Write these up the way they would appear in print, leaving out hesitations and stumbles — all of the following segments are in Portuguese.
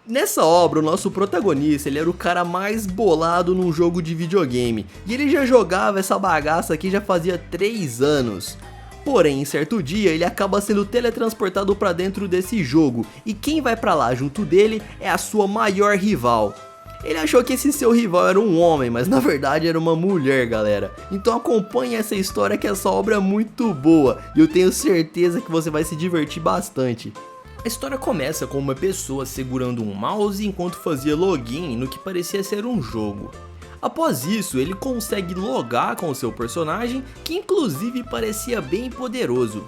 Nessa obra, o nosso protagonista, ele era o cara mais bolado num jogo de videogame, e ele já jogava essa bagaça aqui já fazia 3 anos. Porém, em certo dia, ele acaba sendo teletransportado pra dentro desse jogo, e quem vai pra lá junto dele é a sua maior rival. Ele achou que esse seu rival era um homem, mas na verdade era uma mulher, galera. Então acompanhe essa história que essa obra é muito boa, e eu tenho certeza que você vai se divertir bastante. A história começa com uma pessoa segurando um mouse enquanto fazia login no que parecia ser um jogo. Após isso, ele consegue logar com o seu personagem, que inclusive parecia bem poderoso.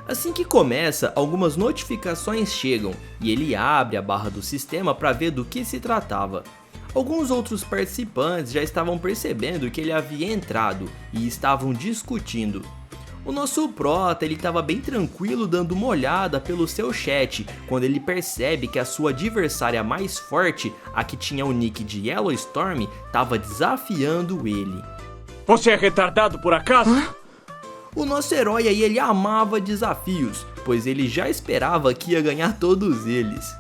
Assim que começa, algumas notificações chegam e ele abre a barra do sistema para ver do que se tratava. Alguns outros participantes já estavam percebendo que ele havia entrado e estavam discutindo. O nosso prota, ele estava bem tranquilo dando uma olhada pelo seu chat, quando ele percebe que a sua adversária mais forte, a que tinha o nick de Yellowstorm, estava desafiando ele. Você é retardado por acaso? O nosso herói aí, ele amava desafios, pois ele já esperava que ia ganhar todos eles.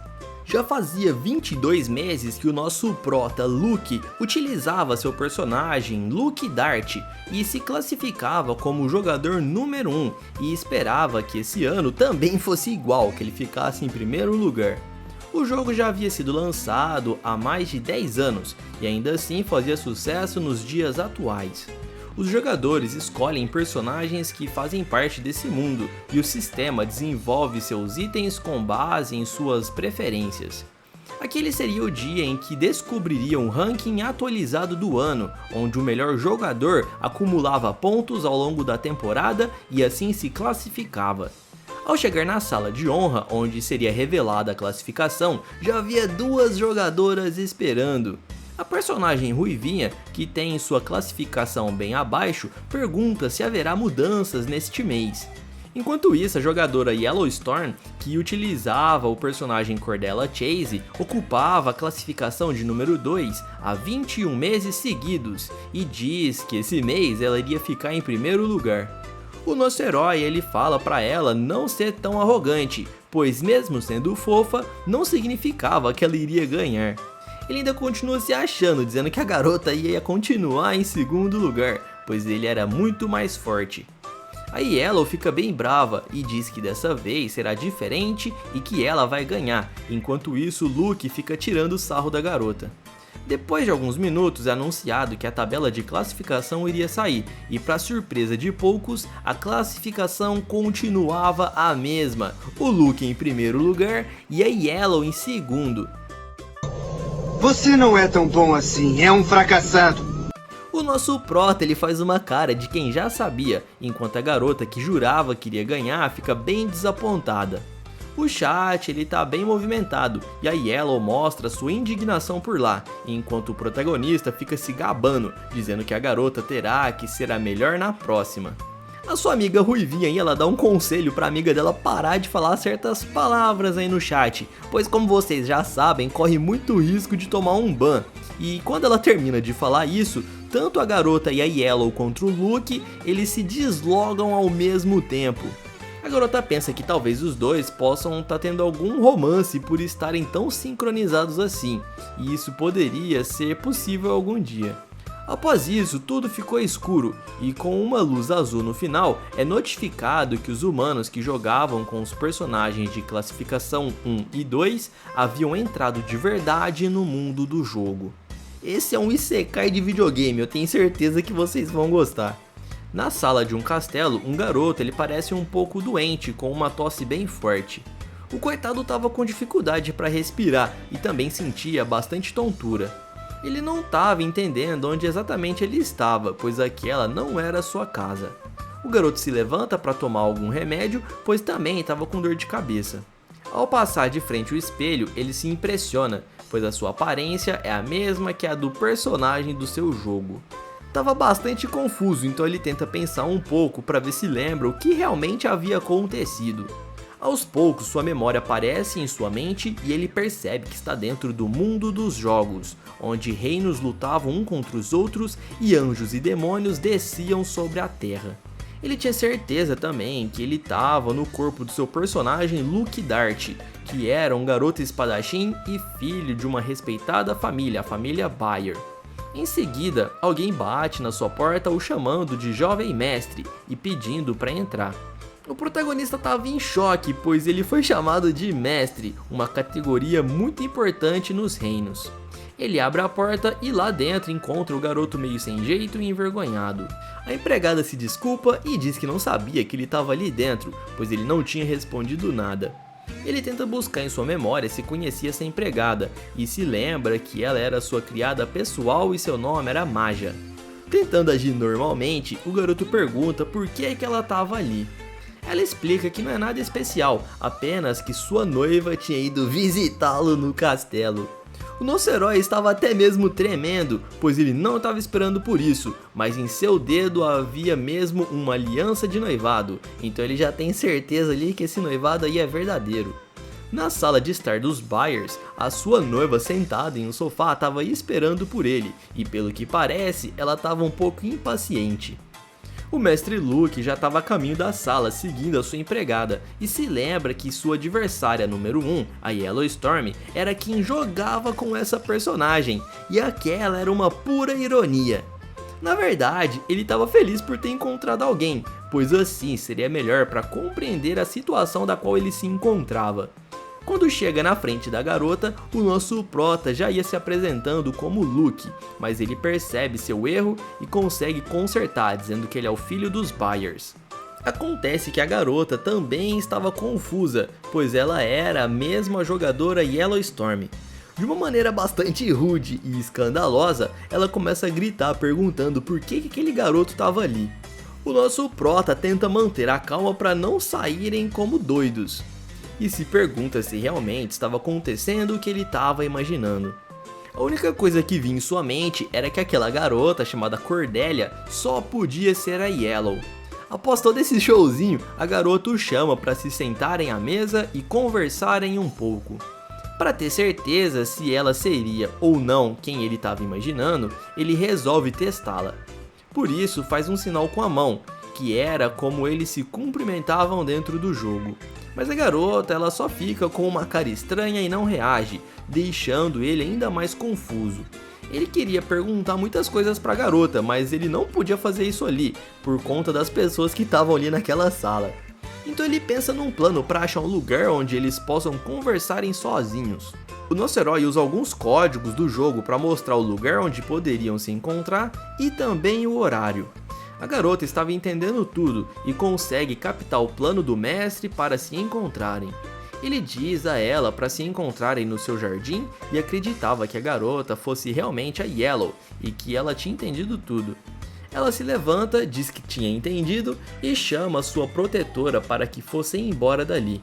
Já fazia 22 meses que o nosso prota Luke utilizava seu personagem Luke Dart e se classificava como o jogador número 1 e esperava que esse ano também fosse igual, que ele ficasse em primeiro lugar. O jogo já havia sido lançado há mais de 10 anos e ainda assim fazia sucesso nos dias atuais. Os jogadores escolhem personagens que fazem parte desse mundo e o sistema desenvolve seus itens com base em suas preferências. Aquele seria o dia em que descobririam o ranking atualizado do ano, onde o melhor jogador acumulava pontos ao longo da temporada e assim se classificava. Ao chegar na sala de honra, onde seria revelada a classificação, já havia 2 jogadoras esperando. A personagem Ruivinha, que tem sua classificação bem abaixo, pergunta se haverá mudanças neste mês. Enquanto isso, a jogadora Yellowstorm, que utilizava o personagem Cordella Chase, ocupava a classificação de número 2 há 21 meses seguidos e diz que esse mês ela iria ficar em primeiro lugar. O nosso herói, ele fala para ela não ser tão arrogante, pois mesmo sendo fofa, não significava que ela iria ganhar. Ele ainda continua se achando, dizendo que a garota ia continuar em segundo lugar, pois ele era muito mais forte. A Yellow fica bem brava e diz que dessa vez será diferente e que ela vai ganhar, enquanto isso Luke fica tirando o sarro da garota. Depois de alguns minutos é anunciado que a tabela de classificação iria sair e, para surpresa de poucos, a classificação continuava a mesma, o Luke em primeiro lugar e a Yellow em segundo. Você não é tão bom assim, é um fracassado. O nosso prota, ele faz uma cara de quem já sabia, enquanto a garota que jurava que iria ganhar fica bem desapontada. O chat, ele tá bem movimentado e a Yellow mostra sua indignação por lá, enquanto o protagonista fica se gabando, dizendo que a garota terá que ser a melhor na próxima. A sua amiga Ruivinha aí, ela dá um conselho pra amiga dela parar de falar certas palavras aí no chat, pois como vocês já sabem, corre muito risco de tomar um ban. E quando ela termina de falar isso, tanto a garota e a Yellow contra o Luke, eles se deslogam ao mesmo tempo. A garota pensa que talvez os dois possam estar tendo algum romance por estarem tão sincronizados assim, e isso poderia ser possível algum dia. Após isso, tudo ficou escuro e com uma luz azul no final, é notificado que os humanos que jogavam com os personagens de classificação 1 e 2 haviam entrado de verdade no mundo do jogo. Esse é um isekai de videogame, eu tenho certeza que vocês vão gostar. Na sala de um castelo, um garoto ele parece um pouco doente, com uma tosse bem forte. O coitado estava com dificuldade para respirar e também sentia bastante tontura. Ele não estava entendendo onde exatamente ele estava, pois aquela não era sua casa. O garoto se levanta para tomar algum remédio, pois também estava com dor de cabeça. Ao passar de frente ao espelho, ele se impressiona, pois a sua aparência é a mesma que a do personagem do seu jogo. Tava bastante confuso, então ele tenta pensar um pouco para ver se lembra o que realmente havia acontecido. Aos poucos, sua memória aparece em sua mente e ele percebe que está dentro do mundo dos jogos, onde reinos lutavam um contra os outros e anjos e demônios desciam sobre a terra. Ele tinha certeza também que ele estava no corpo do seu personagem Luke Dart, que era um garoto espadachim e filho de uma respeitada família, a família Bayer. Em seguida, alguém bate na sua porta o chamando de jovem mestre e pedindo para entrar. O protagonista estava em choque, pois ele foi chamado de mestre, uma categoria muito importante nos reinos. Ele abre a porta e lá dentro encontra o garoto meio sem jeito e envergonhado. A empregada se desculpa e diz que não sabia que ele estava ali dentro, pois ele não tinha respondido nada. Ele tenta buscar em sua memória se conhecia essa empregada e se lembra que ela era sua criada pessoal e seu nome era Maja. Tentando agir normalmente, o garoto pergunta por que ela estava ali. Ela explica que não é nada especial, apenas que sua noiva tinha ido visitá-lo no castelo. O nosso herói estava até mesmo tremendo, pois ele não estava esperando por isso, mas em seu dedo havia mesmo uma aliança de noivado, então ele já tem certeza ali que esse noivado aí é verdadeiro. Na sala de estar dos Byers, a sua noiva sentada em um sofá estava esperando por ele, e pelo que parece, ela estava um pouco impaciente. O mestre Luke já estava a caminho da sala seguindo a sua empregada e se lembra que sua adversária número 1, a Yellowstorm, era quem jogava com essa personagem e aquela era uma pura ironia. Na verdade, ele estava feliz por ter encontrado alguém, pois assim seria melhor para compreender a situação da qual ele se encontrava. Quando chega na frente da garota, o nosso prota já ia se apresentando como Luke, mas ele percebe seu erro e consegue consertar, dizendo que ele é o filho dos Byers. Acontece que a garota também estava confusa, pois ela era a mesma jogadora Yellowstorm. De uma maneira bastante rude e escandalosa, ela começa a gritar perguntando por que aquele garoto estava ali. O nosso prota tenta manter a calma para não saírem como doidos. E se pergunta se realmente estava acontecendo o que ele estava imaginando. A única coisa que vinha em sua mente era que aquela garota chamada Cordelia só podia ser a Yellow. Após todo esse showzinho, a garota o chama para se sentarem à mesa e conversarem um pouco. Para ter certeza se ela seria ou não quem ele estava imaginando, ele resolve testá-la. Por isso faz um sinal com a mão, que era como eles se cumprimentavam dentro do jogo. Mas a garota ela só fica com uma cara estranha e não reage, deixando ele ainda mais confuso. Ele queria perguntar muitas coisas para a garota, mas ele não podia fazer isso ali, por conta das pessoas que estavam ali naquela sala. Então ele pensa num plano para achar um lugar onde eles possam conversarem sozinhos. O nosso herói usa alguns códigos do jogo para mostrar o lugar onde poderiam se encontrar e também o horário. A garota estava entendendo tudo e consegue captar o plano do mestre para se encontrarem. Ele diz a ela para se encontrarem no seu jardim e acreditava que a garota fosse realmente a Yellow e que ela tinha entendido tudo. Ela se levanta, diz que tinha entendido e chama sua protetora para que fossem embora dali.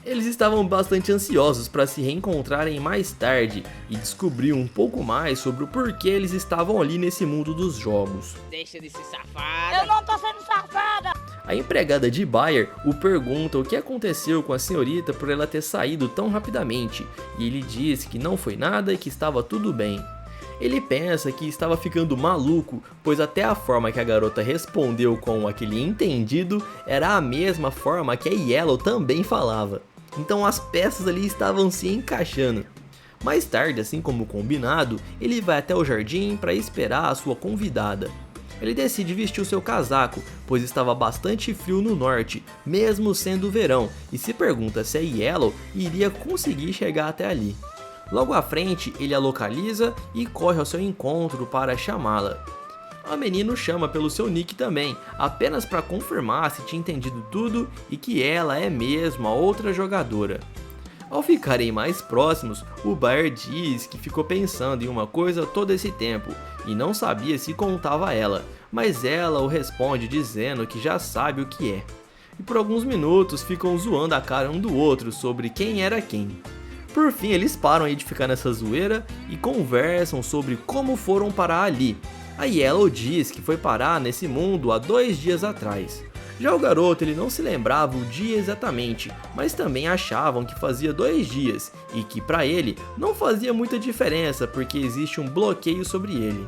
Eles estavam bastante ansiosos para se reencontrarem mais tarde e descobrir um pouco mais sobre o porquê eles estavam ali nesse mundo dos jogos. Deixa de ser safada. Eu não tô sendo safada. A empregada de Bayer o pergunta o que aconteceu com a senhorita por ela ter saído tão rapidamente e ele diz que não foi nada e que estava tudo bem. Ele pensa que estava ficando maluco, pois até a forma que a garota respondeu com aquele entendido era a mesma forma que a Yellow também falava. Então as peças ali estavam se encaixando. Mais tarde, assim como combinado, ele vai até o jardim para esperar a sua convidada. Ele decide vestir o seu casaco, pois estava bastante frio no norte, mesmo sendo verão, e se pergunta se a Yellow iria conseguir chegar até ali. Logo à frente, ele a localiza e corre ao seu encontro para chamá-la. A menina o chama pelo seu nick também, apenas para confirmar se tinha entendido tudo e que ela é mesmo a outra jogadora. Ao ficarem mais próximos, o Bayer diz que ficou pensando em uma coisa todo esse tempo e não sabia se contava a ela, mas ela o responde dizendo que já sabe o que é. E por alguns minutos ficam zoando a cara um do outro sobre quem era quem. Por fim, eles param aí de ficar nessa zoeira e conversam sobre como foram parar ali. A Yellow diz que foi parar nesse mundo há 2 dias atrás. Já o garoto ele não se lembrava o dia exatamente, mas também achavam que fazia 2 dias e que para ele não fazia muita diferença porque existe um bloqueio sobre ele.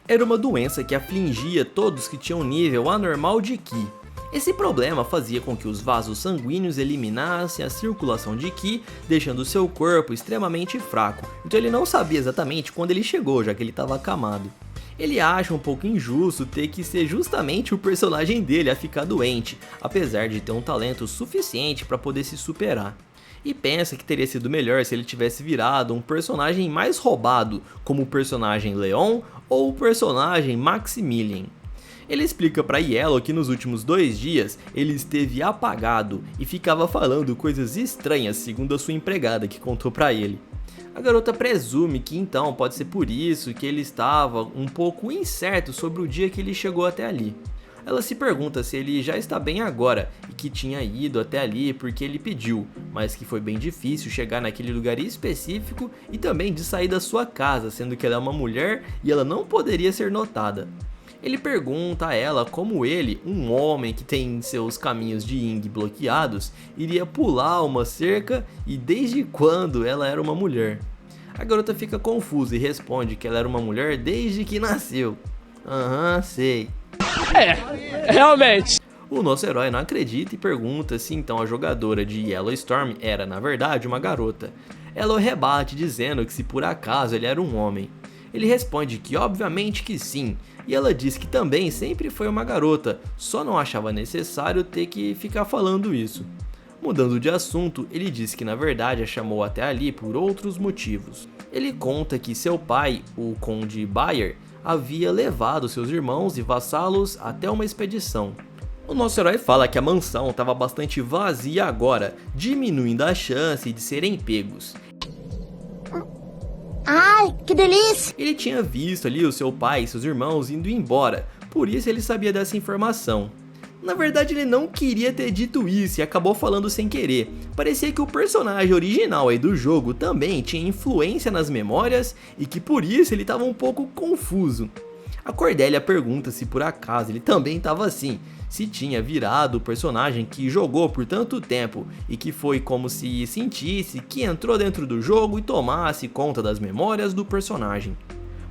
Era uma doença que afligia todos que tinham nível anormal de Ki. Esse problema fazia com que os vasos sanguíneos eliminassem a circulação de Ki, deixando seu corpo extremamente fraco, então ele não sabia exatamente quando ele chegou, já que ele estava acamado. Ele acha um pouco injusto ter que ser justamente o personagem dele a ficar doente, apesar de ter um talento suficiente para poder se superar. E pensa que teria sido melhor se ele tivesse virado um personagem mais roubado, como o personagem Leon ou o personagem Maximilian. Ele explica para Yellow que nos últimos 2 dias ele esteve apagado e ficava falando coisas estranhas, segundo a sua empregada que contou para ele. A garota presume que então pode ser por isso que ele estava um pouco incerto sobre o dia que ele chegou até ali. Ela se pergunta se ele já está bem agora e que tinha ido até ali porque ele pediu, mas que foi bem difícil chegar naquele lugar específico e também de sair da sua casa, sendo que ela é uma mulher e ela não poderia ser notada. Ele pergunta a ela como ele, um homem que tem seus caminhos de Ying bloqueados, iria pular uma cerca e desde quando ela era uma mulher. A garota fica confusa e responde que ela era uma mulher desde que nasceu. Sei. Realmente. O nosso herói não acredita e pergunta se então a jogadora de Yellowstorm era na verdade uma garota. Ela o rebate dizendo que se por acaso ele era um homem. Ele responde que obviamente que sim, e ela diz que também sempre foi uma garota, só não achava necessário ter que ficar falando isso. Mudando de assunto, ele diz que na verdade a chamou até ali por outros motivos. Ele conta que seu pai, o Conde Bayer, havia levado seus irmãos e vassalos até uma expedição. O nosso herói fala que a mansão estava bastante vazia agora, diminuindo a chance de serem pegos. Ai, que delícia! Ele tinha visto ali o seu pai e seus irmãos indo embora, por isso ele sabia dessa informação. Na verdade ele não queria ter dito isso e acabou falando sem querer. Parecia que o personagem original aí do jogo também tinha influência nas memórias e que por isso ele estava um pouco confuso. A Cordélia pergunta se por acaso ele também estava assim, se tinha virado o personagem que jogou por tanto tempo e que foi como se sentisse que entrou dentro do jogo e tomasse conta das memórias do personagem.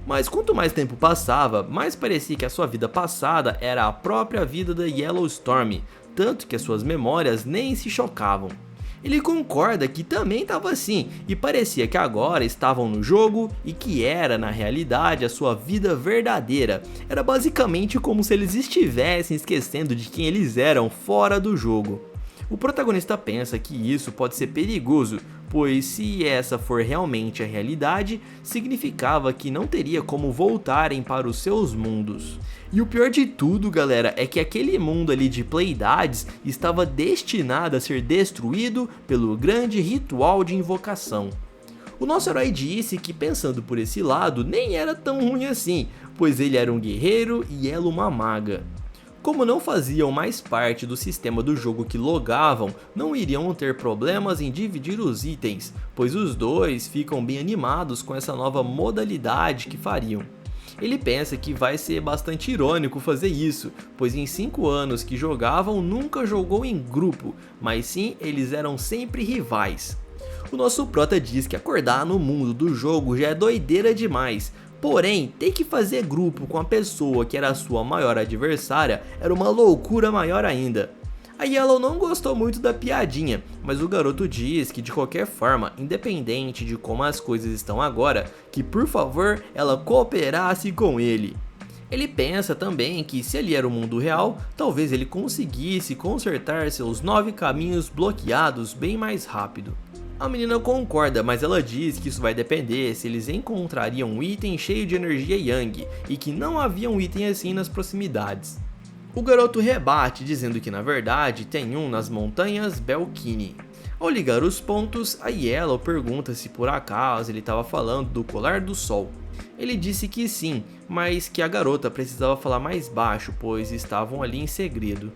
Mas quanto mais tempo passava, mais parecia que a sua vida passada era a própria vida da Yellowstorm, tanto que as suas memórias nem se chocavam. Ele concorda que também estava assim e parecia que agora estavam no jogo e que era na realidade a sua vida verdadeira. Era basicamente como se eles estivessem esquecendo de quem eles eram fora do jogo. O protagonista pensa que isso pode ser perigoso, pois se essa for realmente a realidade, significava que não teria como voltarem para os seus mundos. E o pior de tudo, galera, é que aquele mundo ali de Pleiades estava destinado a ser destruído pelo grande ritual de invocação. O nosso herói disse que pensando por esse lado nem era tão ruim assim, pois ele era um guerreiro e ela uma maga. Como não faziam mais parte do sistema do jogo que logavam, não iriam ter problemas em dividir os itens, pois os dois ficam bem animados com essa nova modalidade que fariam. Ele pensa que vai ser bastante irônico fazer isso, pois em 5 anos que jogavam nunca jogou em grupo, mas sim eles eram sempre rivais. O nosso prota diz que acordar no mundo do jogo já é doideira demais, porém ter que fazer grupo com a pessoa que era a sua maior adversária era uma loucura maior ainda. A Yellow não gostou muito da piadinha, mas o garoto diz que de qualquer forma, independente de como as coisas estão agora, que por favor ela cooperasse com ele. Ele pensa também que se ali era o mundo real, talvez ele conseguisse consertar seus 9 caminhos bloqueados bem mais rápido. A menina concorda, mas ela diz que isso vai depender se eles encontrariam um item cheio de energia Yang e que não havia um item assim nas proximidades. O garoto rebate dizendo que na verdade tem um nas montanhas Belkini. Ao ligar os pontos, a Yellow pergunta se por acaso ele estava falando do colar do sol. Ele disse que sim, mas que a garota precisava falar mais baixo, pois estavam ali em segredo.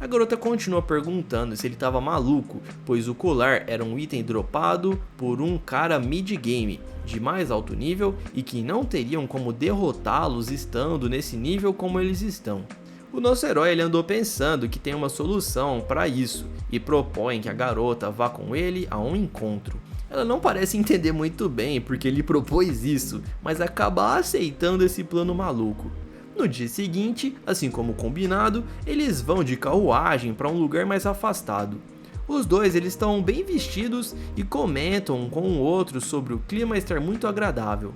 A garota continua perguntando se ele estava maluco, pois o colar era um item dropado por um cara mid-game, de mais alto nível e que não teriam como derrotá-los estando nesse nível como eles estão. O nosso herói ele andou pensando que tem uma solução para isso e propõe que a garota vá com ele a um encontro. Ela não parece entender muito bem porque ele propôs isso, mas acaba aceitando esse plano maluco. No dia seguinte, assim como combinado, eles vão de carruagem para um lugar mais afastado. Os dois eles estão bem vestidos e comentam um com o outro sobre o clima estar muito agradável.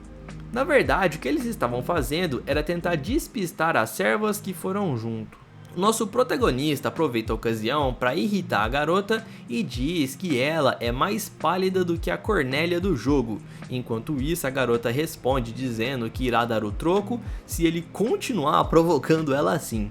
Na verdade, o que eles estavam fazendo era tentar despistar as servas que foram junto. Nosso protagonista aproveita a ocasião para irritar a garota e diz que ela é mais pálida do que a Cornélia do jogo. Enquanto isso, a garota responde dizendo que irá dar o troco se ele continuar provocando ela assim.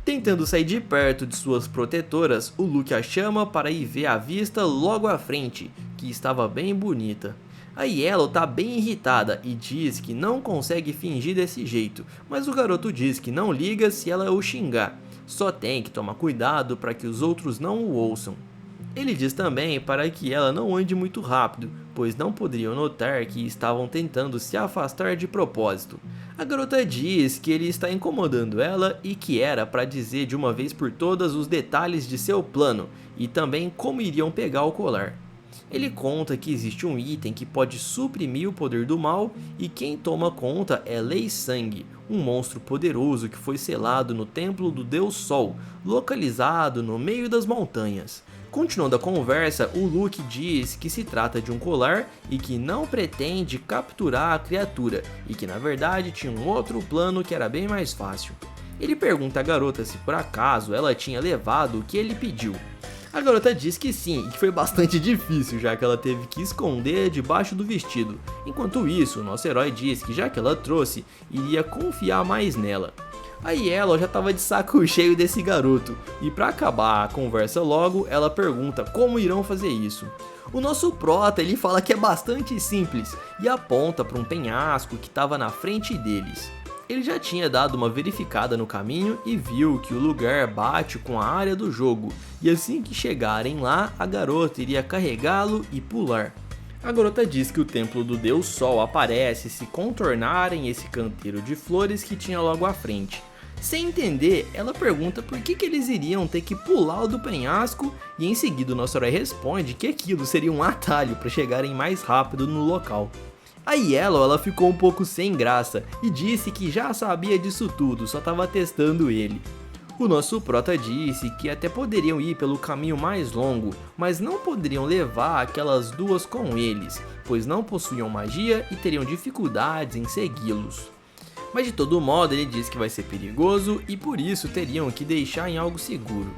Tentando sair de perto de suas protetoras, o Luke a chama para ir ver a vista logo à frente, que estava bem bonita. A Yellow tá bem irritada e diz que não consegue fingir desse jeito, mas o garoto diz que não liga se ela o xingar, só tem que tomar cuidado para que os outros não o ouçam. Ele diz também para que ela não ande muito rápido, pois não poderiam notar que estavam tentando se afastar de propósito. A garota diz que ele está incomodando ela e que era para dizer de uma vez por todas os detalhes de seu plano e também como iriam pegar o colar. Ele conta que existe um item que pode suprimir o poder do mal e quem toma conta é Lei Sangue, um monstro poderoso que foi selado no templo do Deus Sol, localizado no meio das montanhas. Continuando a conversa, o Luke diz que se trata de um colar e que não pretende capturar a criatura e que na verdade tinha um outro plano que era bem mais fácil. Ele pergunta à garota se por acaso ela tinha levado o que ele pediu. A garota diz que sim, e que foi bastante difícil, já que ela teve que esconder debaixo do vestido. Enquanto isso, o nosso herói diz que já que ela trouxe, iria confiar mais nela. A Yellow já estava de saco cheio desse garoto, e para acabar a conversa logo, ela pergunta como irão fazer isso. O nosso prota ele fala que é bastante simples, e aponta para um penhasco que estava na frente deles. Ele já tinha dado uma verificada no caminho e viu que o lugar bate com a área do jogo, e assim que chegarem lá, a garota iria carregá-lo e pular. A garota diz que o templo do Deus Sol aparece se contornarem esse canteiro de flores que tinha logo à frente. Sem entender, ela pergunta por que eles iriam ter que pular o do penhasco e em seguida o nosso herói responde que aquilo seria um atalho para chegarem mais rápido no local. A Yellow ela ficou um pouco sem graça e disse que já sabia disso tudo, só estava testando ele. O nosso prota disse que até poderiam ir pelo caminho mais longo, mas não poderiam levar aquelas duas com eles, pois não possuíam magia e teriam dificuldades em segui-los. Mas de todo modo ele diz que vai ser perigoso e por isso teriam que deixar em algo seguro.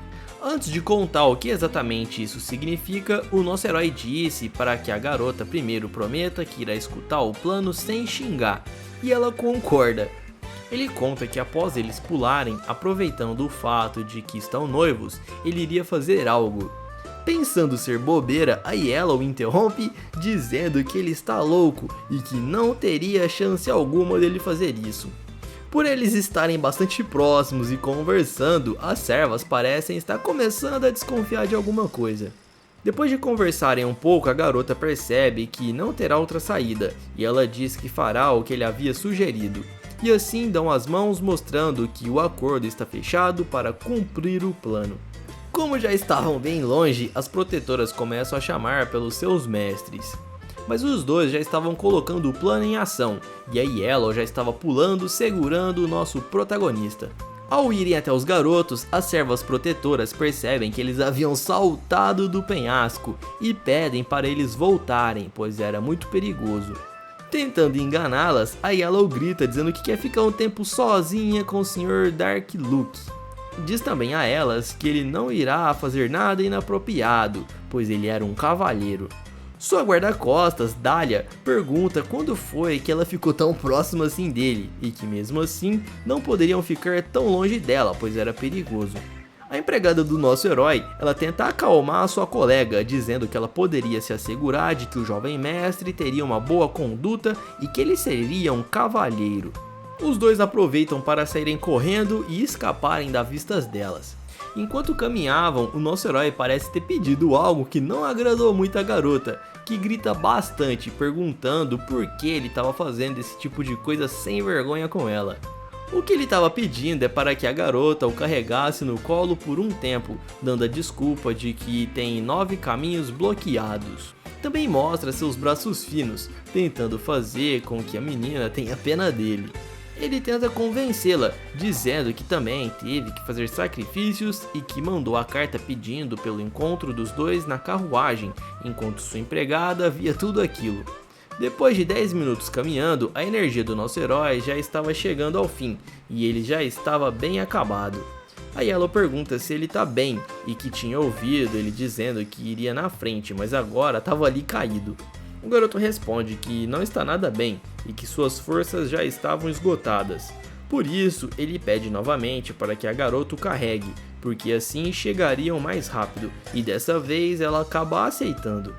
Antes de contar o que exatamente isso significa, o nosso herói disse para que a garota primeiro prometa que irá escutar o plano sem xingar, e ela concorda. Ele conta que após eles pularem, aproveitando o fato de que estão noivos, ele iria fazer algo. Pensando ser bobeira, a Yellow interrompe, dizendo que ele está louco e que não teria chance alguma dele fazer isso. Por eles estarem bastante próximos e conversando, as servas parecem estar começando a desconfiar de alguma coisa. Depois de conversarem um pouco, a garota percebe que não terá outra saída, e ela diz que fará o que ele havia sugerido. E assim dão as mãos mostrando que o acordo está fechado para cumprir o plano. Como já estavam bem longe, as protetoras começam a chamar pelos seus mestres. Mas os dois já estavam colocando o plano em ação, e a Yellow já estava pulando, segurando o nosso protagonista. Ao irem até os garotos, as servas protetoras percebem que eles haviam saltado do penhasco e pedem para eles voltarem, pois era muito perigoso. Tentando enganá-las, a Yellow grita dizendo que quer ficar um tempo sozinha com o Sr. Dark Luke. Diz também a elas que ele não irá fazer nada inapropriado, pois ele era um cavalheiro. Sua guarda-costas, Dahlia, pergunta quando foi que ela ficou tão próxima assim dele, e que mesmo assim não poderiam ficar tão longe dela, pois era perigoso. A empregada do nosso herói, ela tenta acalmar a sua colega, dizendo que ela poderia se assegurar de que o jovem mestre teria uma boa conduta e que ele seria um cavalheiro. Os dois aproveitam para saírem correndo e escaparem das vistas delas. Enquanto caminhavam, o nosso herói parece ter pedido algo que não agradou muito a garota, que grita bastante perguntando por que ele estava fazendo esse tipo de coisa sem vergonha com ela. O que ele estava pedindo é para que a garota o carregasse no colo por um tempo, dando a desculpa de que tem 9 caminhos bloqueados. Também mostra seus braços finos, tentando fazer com que a menina tenha pena dele. Ele tenta convencê-la, dizendo que também teve que fazer sacrifícios e que mandou a carta pedindo pelo encontro dos dois na carruagem, enquanto sua empregada via tudo aquilo. Depois de 10 minutos caminhando, a energia do nosso herói já estava chegando ao fim e ele já estava bem acabado. A Yellow pergunta se ele tá bem e que tinha ouvido ele dizendo que iria na frente, mas agora estava ali caído. O garoto responde que não está nada bem e que suas forças já estavam esgotadas. Por isso, ele pede novamente para que a garota o carregue, porque assim chegariam mais rápido, e dessa vez ela acaba aceitando.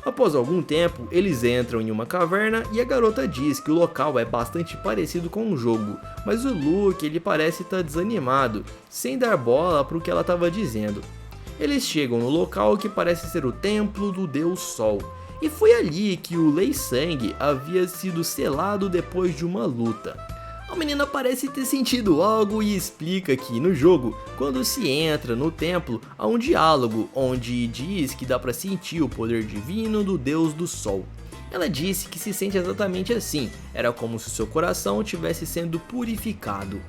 Após algum tempo, eles entram em uma caverna e a garota diz que o local é bastante parecido com o jogo, mas o Luke ele parece estar desanimado, sem dar bola para o que ela estava dizendo. Eles chegam no local que parece ser o templo do Deus Sol, e foi ali que o Lei Sangue havia sido selado depois de uma luta. A menina parece ter sentido algo e explica que no jogo, quando se entra no templo, há um diálogo onde diz que dá para sentir o poder divino do Deus do Sol. Ela disse que se sente exatamente assim, era como se seu coração estivesse sendo purificado.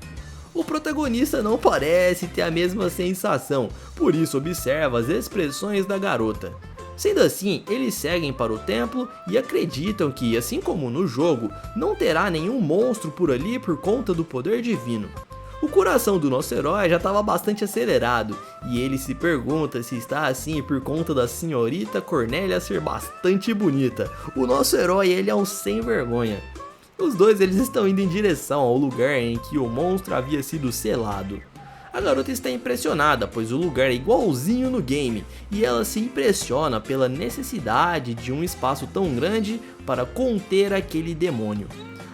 O protagonista não parece ter a mesma sensação, por isso observa as expressões da garota. Sendo assim, eles seguem para o templo e acreditam que, assim como no jogo, não terá nenhum monstro por ali por conta do poder divino. O coração do nosso herói já estava bastante acelerado e ele se pergunta se está assim por conta da senhorita Cornélia ser bastante bonita. O nosso herói ele é um sem vergonha. Os dois eles estão indo em direção ao lugar em que o monstro havia sido selado. A garota está impressionada, pois o lugar é igualzinho no game, e ela se impressiona pela necessidade de um espaço tão grande para conter aquele demônio.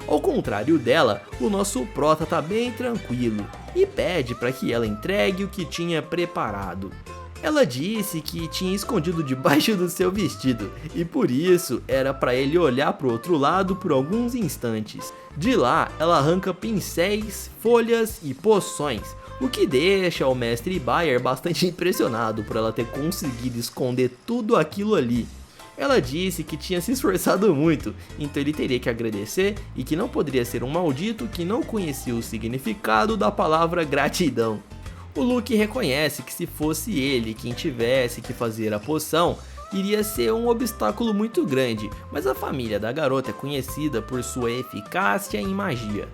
Ao contrário dela, o nosso prota está bem tranquilo e pede para que ela entregue o que tinha preparado. Ela disse que tinha escondido debaixo do seu vestido e por isso era para ele olhar para o outro lado por alguns instantes. De lá, ela arranca pincéis, folhas e poções, o que deixa o mestre Bayer bastante impressionado por ela ter conseguido esconder tudo aquilo ali. Ela disse que tinha se esforçado muito, então ele teria que agradecer e que não poderia ser um maldito que não conhecia o significado da palavra gratidão. O Luke reconhece que se fosse ele quem tivesse que fazer a poção, iria ser um obstáculo muito grande, mas a família da garota é conhecida por sua eficácia em magia.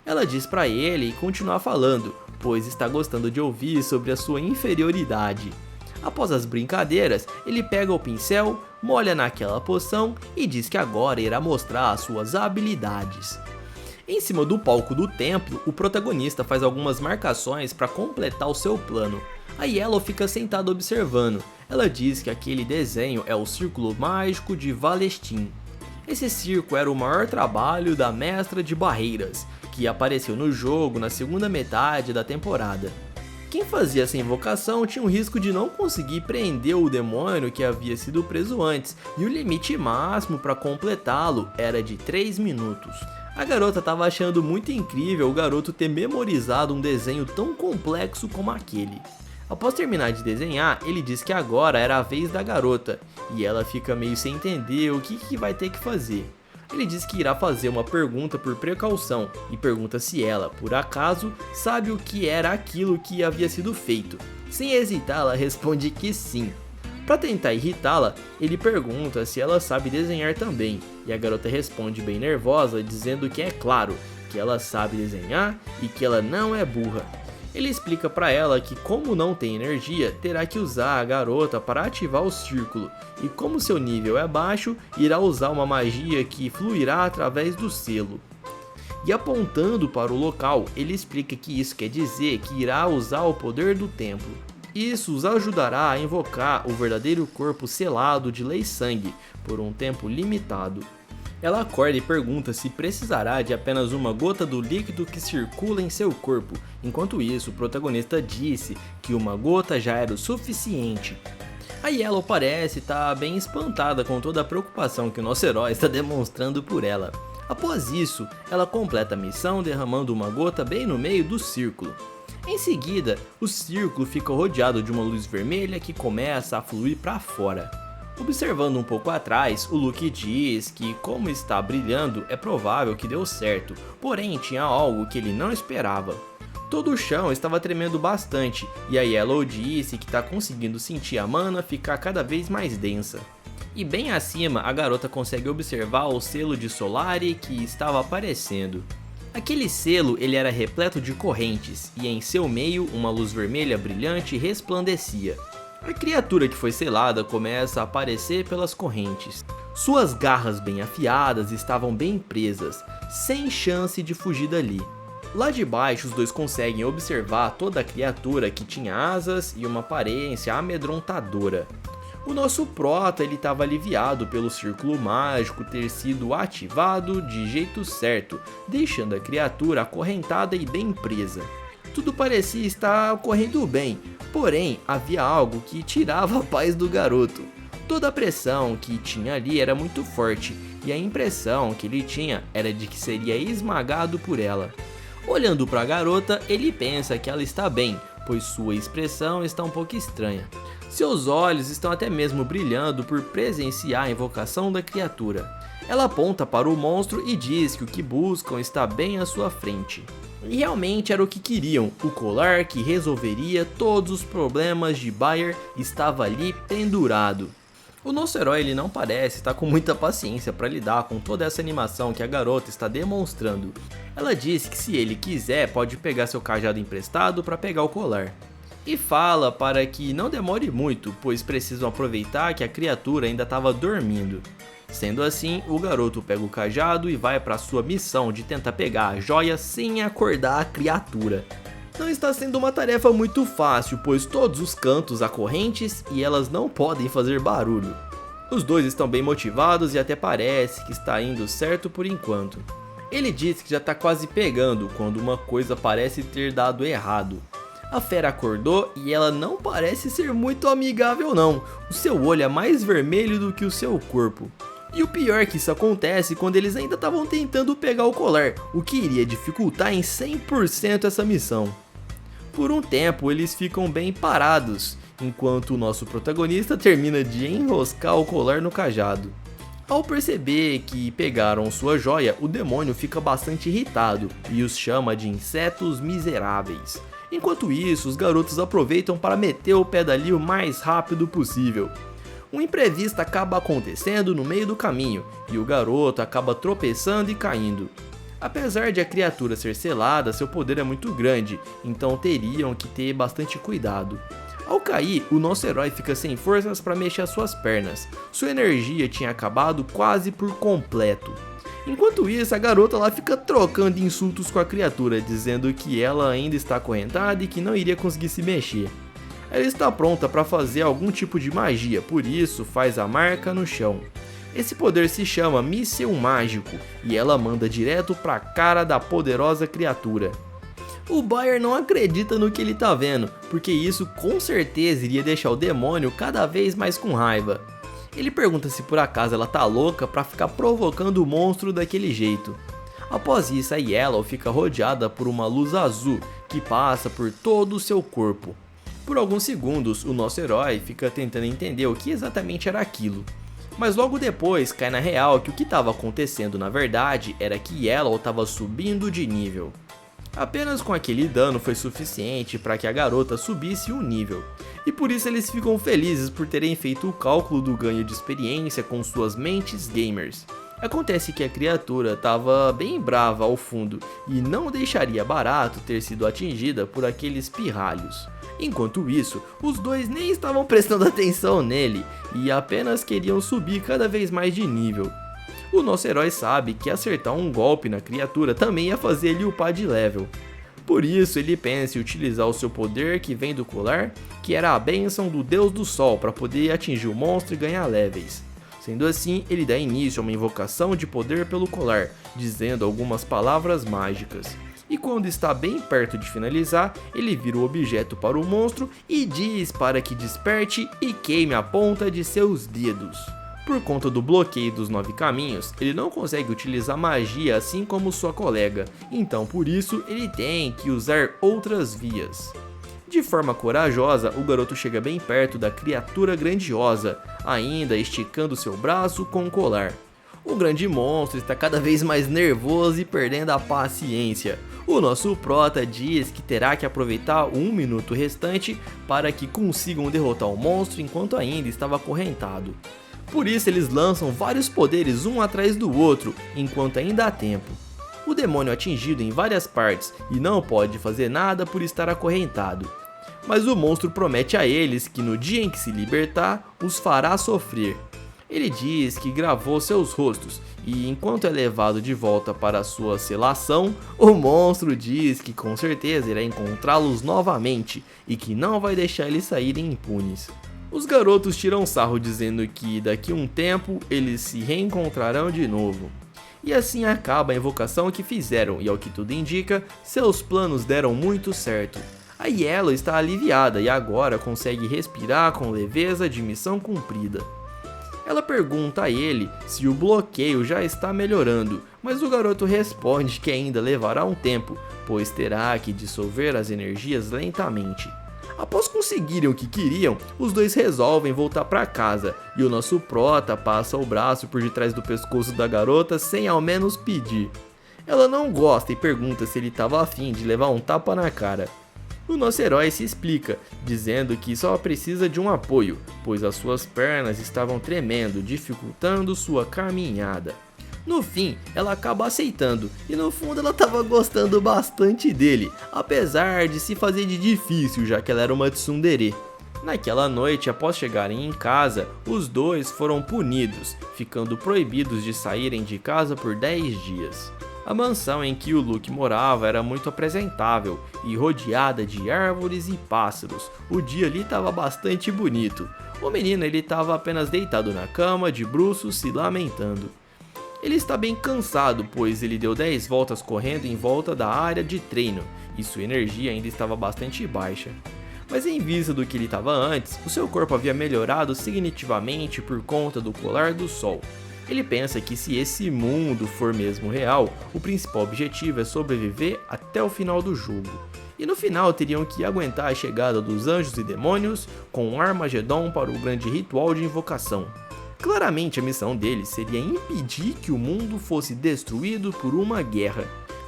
Ela diz para ele continuar falando, pois está gostando de ouvir sobre a sua inferioridade. Após as brincadeiras, ele pega o pincel, molha naquela poção e diz que agora irá mostrar as suas habilidades. Em cima do palco do templo, o protagonista faz algumas marcações para completar o seu plano. A Yellow fica sentada observando. Ela diz que aquele desenho é o Círculo Mágico de Valestin. Esse circo era o maior trabalho da Mestra de Barreiras, que apareceu no jogo na segunda metade da temporada. Quem fazia essa invocação tinha o risco de não conseguir prender o demônio que havia sido preso antes, e o limite máximo para completá-lo era de 3 minutos. A garota estava achando muito incrível o garoto ter memorizado um desenho tão complexo como aquele. Após terminar de desenhar, ele diz que agora era a vez da garota, e ela fica meio sem entender o que vai ter que fazer. Ele diz que irá fazer uma pergunta por precaução e pergunta se ela, por acaso, sabe o que era aquilo que havia sido feito. Sem hesitar, ela responde que sim. Para tentar irritá-la, ele pergunta se ela sabe desenhar também, e a garota responde bem nervosa, dizendo que é claro, que ela sabe desenhar e que ela não é burra. Ele explica para ela que como não tem energia, terá que usar a garota para ativar o círculo, e como seu nível é baixo, irá usar uma magia que fluirá através do selo. E apontando para o local, ele explica que isso quer dizer que irá usar o poder do templo. Isso os ajudará a invocar o verdadeiro corpo selado de Lei Sangue por um tempo limitado. Ela acorda e pergunta se precisará de apenas uma gota do líquido que circula em seu corpo. Enquanto isso, o protagonista disse que uma gota já era o suficiente. A Yellow parece estar bem espantada com toda a preocupação que o nosso herói está demonstrando por ela. Após isso, ela completa a missão derramando uma gota bem no meio do círculo. Em seguida, o círculo fica rodeado de uma luz vermelha que começa a fluir para fora. Observando um pouco atrás, o Luke diz que como está brilhando é provável que deu certo, porém tinha algo que ele não esperava. Todo o chão estava tremendo bastante e a Yellow disse que está conseguindo sentir a mana ficar cada vez mais densa. E bem acima a garota consegue observar o selo de Solari que estava aparecendo. Aquele selo ele era repleto de correntes e em seu meio uma luz vermelha brilhante resplandecia. A criatura que foi selada começa a aparecer pelas correntes. Suas garras bem afiadas estavam bem presas, sem chance de fugir dali. Lá de baixo os dois conseguem observar toda a criatura que tinha asas e uma aparência amedrontadora. O nosso prota ele estava aliviado pelo círculo mágico ter sido ativado de jeito certo, deixando a criatura acorrentada e bem presa. Tudo parecia estar correndo bem, porém havia algo que tirava a paz do garoto. Toda a pressão que tinha ali era muito forte e a impressão que ele tinha era de que seria esmagado por ela. Olhando para a garota, ele pensa que ela está bem, pois sua expressão está um pouco estranha. Seus olhos estão até mesmo brilhando por presenciar a invocação da criatura. Ela aponta para o monstro e diz que o que buscam está bem à sua frente. E realmente era o que queriam, o colar que resolveria todos os problemas de Bayer estava ali pendurado. O nosso herói ele não parece estar com muita paciência para lidar com toda essa animação que a garota está demonstrando. Ela diz que se ele quiser pode pegar seu cajado emprestado para pegar o colar. E fala para que não demore muito, pois precisam aproveitar que a criatura ainda estava dormindo. Sendo assim, o garoto pega o cajado e vai para sua missão de tentar pegar a joia sem acordar a criatura. Não está sendo uma tarefa muito fácil, pois todos os cantos há correntes e elas não podem fazer barulho. Os dois estão bem motivados e até parece que está indo certo por enquanto. Ele diz que já está quase pegando quando uma coisa parece ter dado errado. A fera acordou e ela não parece ser muito amigável não, o seu olho é mais vermelho do que o seu corpo. E o pior é que isso acontece quando eles ainda estavam tentando pegar o colar, o que iria dificultar em 100% essa missão. Por um tempo eles ficam bem parados, enquanto o nosso protagonista termina de enroscar o colar no cajado. Ao perceber que pegaram sua joia, o demônio fica bastante irritado e os chama de insetos miseráveis. Enquanto isso, os garotos aproveitam para meter o pé dali o mais rápido possível. Um imprevisto acaba acontecendo no meio do caminho e o garoto acaba tropeçando e caindo. Apesar de a criatura ser selada, seu poder é muito grande, então teriam que ter bastante cuidado. Ao cair, o nosso herói fica sem forças para mexer as suas pernas. Sua energia tinha acabado quase por completo. Enquanto isso, a garota lá fica trocando insultos com a criatura, dizendo que ela ainda está acorrentada e que não iria conseguir se mexer. Ela está pronta para fazer algum tipo de magia, por isso faz a marca no chão. Esse poder se chama Míssil Mágico e ela manda direto para a cara da poderosa criatura. O Bayer não acredita no que ele está vendo, porque isso com certeza iria deixar o demônio cada vez mais com raiva. Ele pergunta se por acaso ela tá louca pra ficar provocando o monstro daquele jeito. Após isso, a Yellow fica rodeada por uma luz azul que passa por todo o seu corpo. Por alguns segundos, o nosso herói fica tentando entender o que exatamente era aquilo. Mas logo depois cai na real que o que estava acontecendo na verdade era que Yellow estava subindo de nível. Apenas com aquele dano foi suficiente para que a garota subisse um nível, e por isso eles ficam felizes por terem feito o cálculo do ganho de experiência com suas mentes gamers. Acontece que a criatura estava bem brava ao fundo e não deixaria barato ter sido atingida por aqueles pirralhos. Enquanto isso, os dois nem estavam prestando atenção nele e apenas queriam subir cada vez mais de nível. O nosso herói sabe que acertar um golpe na criatura também ia fazer ele upar de level. Por isso ele pensa em utilizar o seu poder que vem do colar, que era a bênção do Deus do Sol para poder atingir o monstro e ganhar levels. Sendo assim, ele dá início a uma invocação de poder pelo colar, dizendo algumas palavras mágicas. E quando está bem perto de finalizar, ele vira o objeto para o monstro e diz para que desperte e queime a ponta de seus dedos. Por conta do bloqueio dos 9 caminhos, ele não consegue utilizar magia assim como sua colega, então por isso ele tem que usar outras vias. De forma corajosa, o garoto chega bem perto da criatura grandiosa, ainda esticando seu braço com o colar. O grande monstro está cada vez mais nervoso e perdendo a paciência. O nosso prota diz que terá que aproveitar o 1 minuto restante para que consigam derrotar o monstro enquanto ainda estava acorrentado. Por isso eles lançam vários poderes um atrás do outro, enquanto ainda há tempo. O demônio é atingido em várias partes e não pode fazer nada por estar acorrentado. Mas o monstro promete a eles que no dia em que se libertar, os fará sofrer. Ele diz que gravou seus rostos e enquanto é levado de volta para sua selação, o monstro diz que com certeza irá encontrá-los novamente e que não vai deixar eles saírem impunes. Os garotos tiram sarro dizendo que daqui a um tempo eles se reencontrarão de novo. E assim acaba a invocação que fizeram e ao que tudo indica, seus planos deram muito certo. A Yellow está aliviada e agora consegue respirar com leveza de missão cumprida. Ela pergunta a ele se o bloqueio já está melhorando, mas o garoto responde que ainda levará um tempo, pois terá que dissolver as energias lentamente. Após conseguirem o que queriam, os dois resolvem voltar para casa e o nosso prota passa o braço por detrás do pescoço da garota sem ao menos pedir. Ela não gosta e pergunta se ele estava afim de levar um tapa na cara. O nosso herói se explica, dizendo que só precisa de um apoio, pois as suas pernas estavam tremendo, dificultando sua caminhada. No fim, ela acaba aceitando, e no fundo ela estava gostando bastante dele, apesar de se fazer de difícil, já que ela era uma tsundere. Naquela noite, após chegarem em casa, os dois foram punidos, ficando proibidos de saírem de casa por 10 dias. A mansão em que o Luke morava era muito apresentável e rodeada de árvores e pássaros. O dia ali estava bastante bonito. O menino estava apenas deitado na cama, de bruços, se lamentando. Ele está bem cansado, pois ele deu 10 voltas correndo em volta da área de treino e sua energia ainda estava bastante baixa. Mas em vista do que ele estava antes, o seu corpo havia melhorado significativamente por conta do colar do sol. Ele pensa que se esse mundo for mesmo real, o principal objetivo é sobreviver até o final do jogo. E no final teriam que aguentar a chegada dos anjos e demônios com um Armagedon para o grande ritual de invocação. Claramente a missão deles seria impedir que o mundo fosse destruído por uma guerra.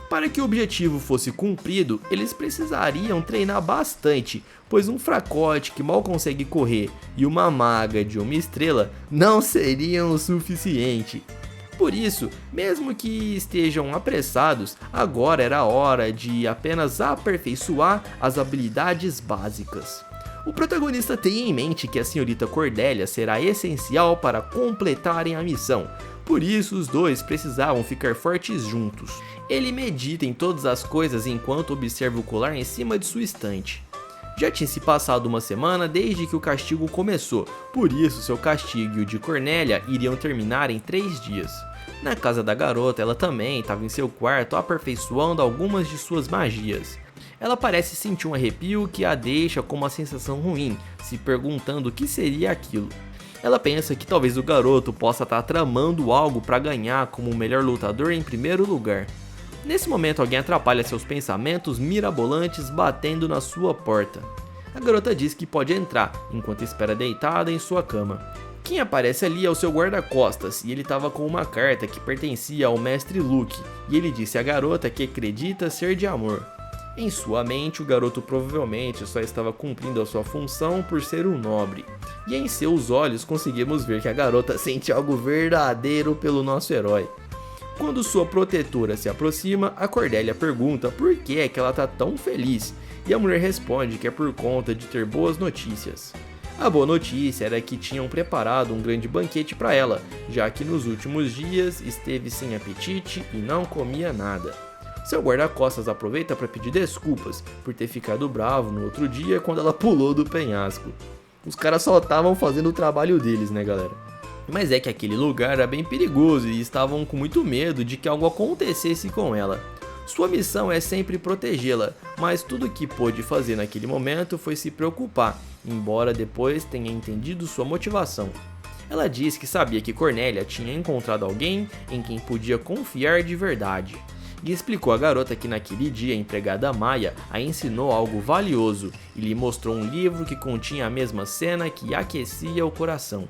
Para que o objetivo fosse cumprido, eles precisariam treinar bastante, pois um fracote que mal consegue correr e uma maga de uma estrela não seriam o suficiente. Por isso, mesmo que estejam apressados, agora era a hora de apenas aperfeiçoar as habilidades básicas. O protagonista tem em mente que a senhorita Cordélia será essencial para completarem a missão, por isso os dois precisavam ficar fortes juntos. Ele medita em todas as coisas enquanto observa o colar em cima de sua estante. Já tinha se passado uma semana desde que o castigo começou, por isso seu castigo e o de Cornélia iriam terminar em 3 dias. Na casa da garota, ela também estava em seu quarto aperfeiçoando algumas de suas magias. Ela parece sentir um arrepio que a deixa com uma sensação ruim, se perguntando o que seria aquilo. Ela pensa que talvez o garoto possa estar tramando algo para ganhar como o melhor lutador em primeiro lugar. Nesse momento alguém atrapalha seus pensamentos mirabolantes batendo na sua porta. A garota diz que pode entrar, enquanto espera deitada em sua cama. Quem aparece ali é o seu guarda-costas, e ele estava com uma carta que pertencia ao mestre Luke, e ele disse à garota que acredita ser de amor. Em sua mente, o garoto provavelmente só estava cumprindo a sua função por ser um nobre, e em seus olhos conseguimos ver que a garota sente algo verdadeiro pelo nosso herói. Quando sua protetora se aproxima, a Cordélia pergunta por que é que ela está tão feliz, e a mulher responde que é por conta de ter boas notícias. A boa notícia era que tinham preparado um grande banquete para ela, já que nos últimos dias esteve sem apetite e não comia nada. Seu guarda-costas aproveita para pedir desculpas por ter ficado bravo no outro dia quando ela pulou do penhasco. Os caras só estavam fazendo o trabalho deles, né, galera? Mas é que aquele lugar era bem perigoso e estavam com muito medo de que algo acontecesse com ela. Sua missão é sempre protegê-la, mas tudo o que pôde fazer naquele momento foi se preocupar, embora depois tenha entendido sua motivação. Ela diz que sabia que Cornélia tinha encontrado alguém em quem podia confiar de verdade. e explicou à garota que naquele dia a empregada Maya a ensinou algo valioso e lhe mostrou um livro que continha a mesma cena que aquecia o coração.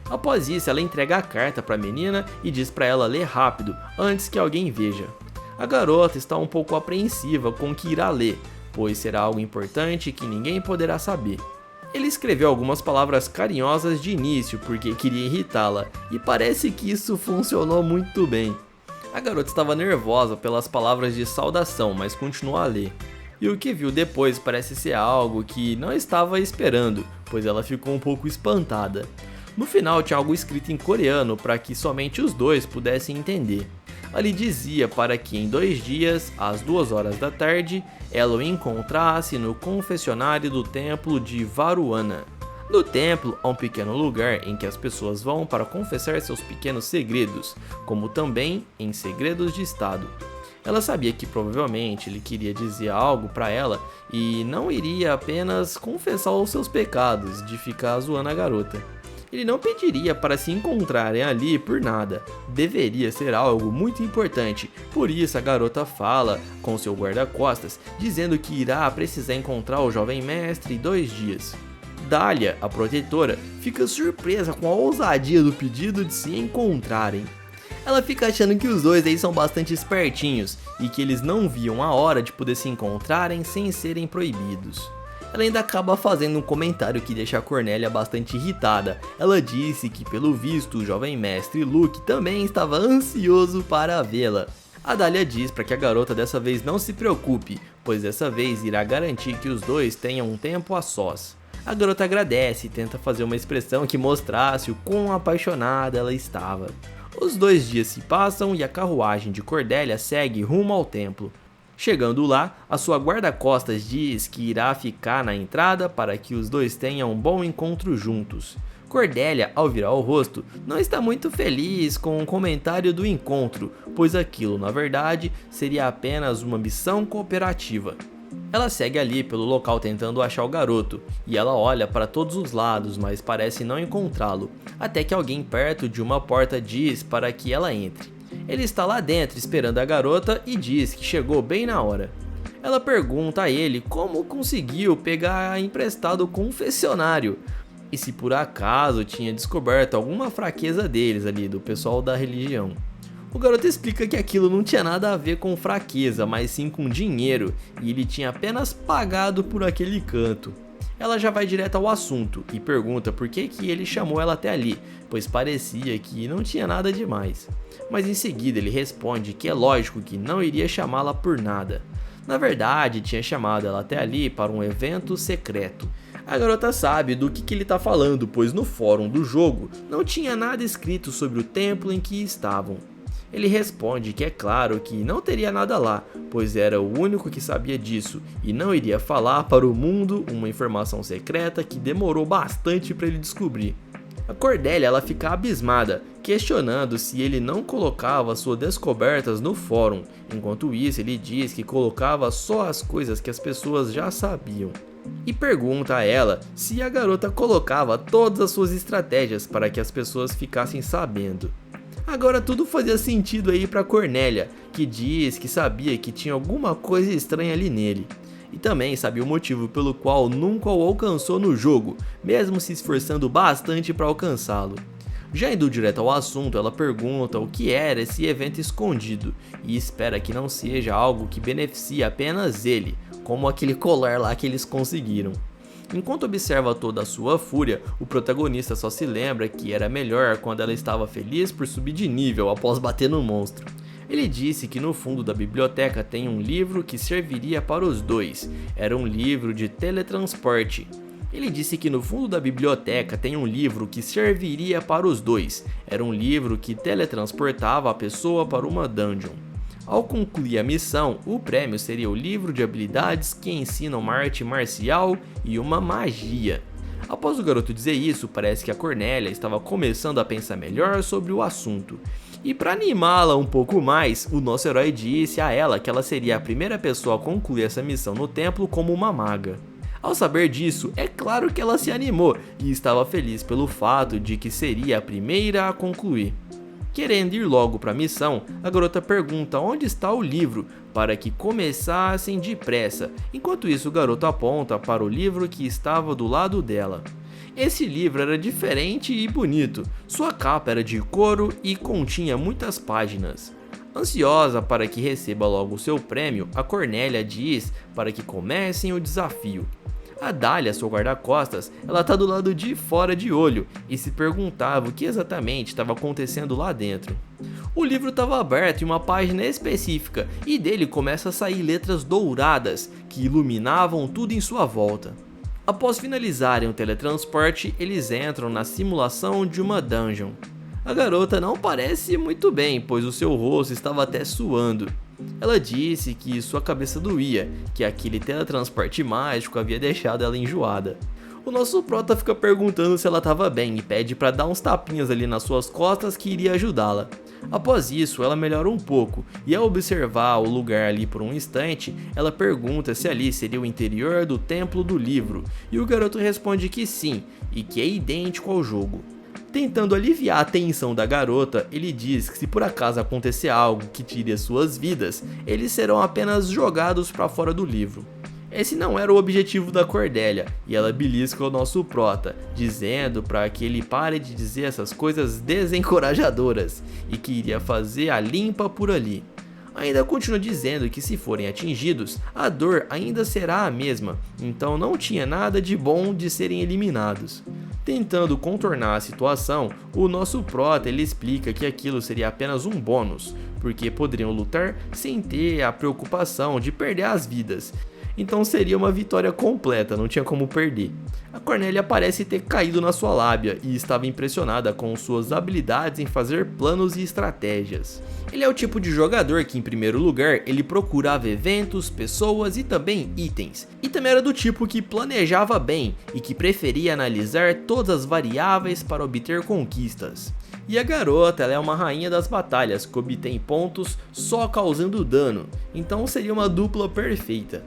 Após isso, ela entrega a carta para a menina e diz para ela ler rápido, antes que alguém veja. A garota está um pouco apreensiva com o que irá ler, pois será algo importante que ninguém poderá saber. Ele escreveu algumas palavras carinhosas de início porque queria irritá-la, e parece que isso funcionou muito bem. A garota estava nervosa pelas palavras de saudação, mas continuou a ler. E o que viu depois parece ser algo que não estava esperando, pois ela ficou um pouco espantada. No final tinha algo escrito em coreano para que somente os dois pudessem entender. Ali dizia para que em 2 dias, às 2 horas da tarde, ela o encontrasse no confessionário do templo de Varuana. No templo há um pequeno lugar em que as pessoas vão para confessar seus pequenos segredos, como também em segredos de estado. Ela sabia que provavelmente ele queria dizer algo para ela e não iria apenas confessar os seus pecados de ficar zoando a garota. Ele não pediria para se encontrarem ali por nada, deveria ser algo muito importante, por isso a garota fala com seu guarda-costas, dizendo que irá precisar encontrar o jovem mestre em 2 dias. Dália, a protetora, fica surpresa com a ousadia do pedido de se encontrarem. Ela fica achando que os dois aí são bastante espertinhos e que eles não viam a hora de poder se encontrarem sem serem proibidos. Ela ainda acaba fazendo um comentário que deixa a Cornélia bastante irritada. Ela disse que pelo visto o jovem mestre Luke também estava ansioso para vê-la. A Dália diz para que a garota dessa vez não se preocupe, pois dessa vez irá garantir que os dois tenham um tempo a sós. A garota agradece e tenta fazer uma expressão que mostrasse o quão apaixonada ela estava. Os 2 dias se passam e a carruagem de Cordélia segue rumo ao templo. Chegando lá, a sua guarda-costas diz que irá ficar na entrada para que os dois tenham um bom encontro juntos. Cordélia, ao virar o rosto, não está muito feliz com o comentário do encontro, pois aquilo, na verdade, seria apenas uma missão cooperativa. Ela segue ali pelo local tentando achar o garoto, e ela olha para todos os lados, mas parece não encontrá-lo, até que alguém perto de uma porta diz para que ela entre. Ele está lá dentro esperando a garota e diz que chegou bem na hora. Ela pergunta a ele como conseguiu pegar emprestado o confessionário e se por acaso tinha descoberto alguma fraqueza deles ali, do pessoal da religião. O garoto explica que aquilo não tinha nada a ver com fraqueza, mas sim com dinheiro, e ele tinha apenas pagado por aquele canto. Ela já vai direto ao assunto e pergunta por que ele chamou ela até ali, pois parecia que não tinha nada demais. Mas em seguida ele responde que é lógico que não iria chamá-la por nada. Na verdade, tinha chamado ela até ali para um evento secreto. A garota sabe do que ele está falando, pois no fórum do jogo não tinha nada escrito sobre o templo em que estavam. Ele responde que é claro que não teria nada lá, pois era o único que sabia disso e não iria falar para o mundo uma informação secreta que demorou bastante para ele descobrir. A Cordélia ela fica abismada, questionando se ele não colocava suas descobertas no fórum. Enquanto isso, ele diz que colocava só as coisas que as pessoas já sabiam. E pergunta a ela se a garota colocava todas as suas estratégias para que as pessoas ficassem sabendo. Agora tudo fazia sentido aí para Cornélia, que diz que sabia que tinha alguma coisa estranha ali nele. E também sabia o motivo pelo qual nunca o alcançou no jogo, mesmo se esforçando bastante para alcançá-lo. Já indo direto ao assunto, ela pergunta o que era esse evento escondido e espera que não seja algo que beneficie apenas ele, como aquele colar lá que eles conseguiram. Enquanto observa toda a sua fúria, o protagonista só se lembra que era melhor quando ela estava feliz por subir de nível após bater no monstro. Ele disse que no fundo da biblioteca tem um livro que serviria para os dois, era um livro de teletransporte. Ele disse que no fundo da biblioteca tem um livro que serviria para os dois, era um livro que teletransportava a pessoa para uma dungeon. Ao concluir a missão, o prêmio seria o livro de habilidades que ensina uma arte marcial e uma magia. Após o garoto dizer isso, parece que a Cornélia estava começando a pensar melhor sobre o assunto. E para animá-la um pouco mais, o nosso herói disse a ela que ela seria a primeira pessoa a concluir essa missão no templo como uma maga. Ao saber disso, é claro que ela se animou e estava feliz pelo fato de que seria a primeira a concluir. Querendo ir logo para a missão, a garota pergunta onde está o livro para que começassem depressa. Enquanto isso, o garoto aponta para o livro que estava do lado dela. Esse livro era diferente e bonito, sua capa era de couro e continha muitas páginas. Ansiosa para que receba logo seu prêmio, a Cornélia diz para que comecem o desafio. A Dália, sua guarda-costas, ela tá do lado de fora de olho e se perguntava o que exatamente estava acontecendo lá dentro. O livro estava aberto em uma página específica e dele começa a sair letras douradas que iluminavam tudo em sua volta. Após finalizarem o teletransporte, eles entram na simulação de uma dungeon. A garota não parece muito bem, pois o seu rosto estava até suando. Ela disse que sua cabeça doía, que aquele teletransporte mágico havia deixado ela enjoada. O nosso prota fica perguntando se ela estava bem e pede para dar uns tapinhas ali nas suas costas que iria ajudá-la. Após isso, ela melhora um pouco e ao observar o lugar ali por um instante, ela pergunta se ali seria o interior do templo do livro e o garoto responde que sim e que é idêntico ao jogo. Tentando aliviar a tensão da garota, ele diz que se por acaso acontecer algo que tire as suas vidas, eles serão apenas jogados para fora do livro. Esse não era o objetivo da Cornélia, e ela belisca o nosso prota, dizendo para que ele pare de dizer essas coisas desencorajadoras, e que iria fazer a limpa por ali. Ainda continua dizendo que se forem atingidos, a dor ainda será a mesma, então não tinha nada de bom de serem eliminados. Tentando contornar a situação, o nosso prota ele explica que aquilo seria apenas um bônus, porque poderiam lutar sem ter a preocupação de perder as vidas. Então seria uma vitória completa, não tinha como perder. A Cornélia parece ter caído na sua lábia e estava impressionada com suas habilidades em fazer planos e estratégias. Ele é o tipo de jogador que em primeiro lugar ele procurava eventos, pessoas e também itens. E também era do tipo que planejava bem e que preferia analisar todas as variáveis para obter conquistas. E a garota ela é uma rainha das batalhas que obtém pontos só causando dano, então seria uma dupla perfeita.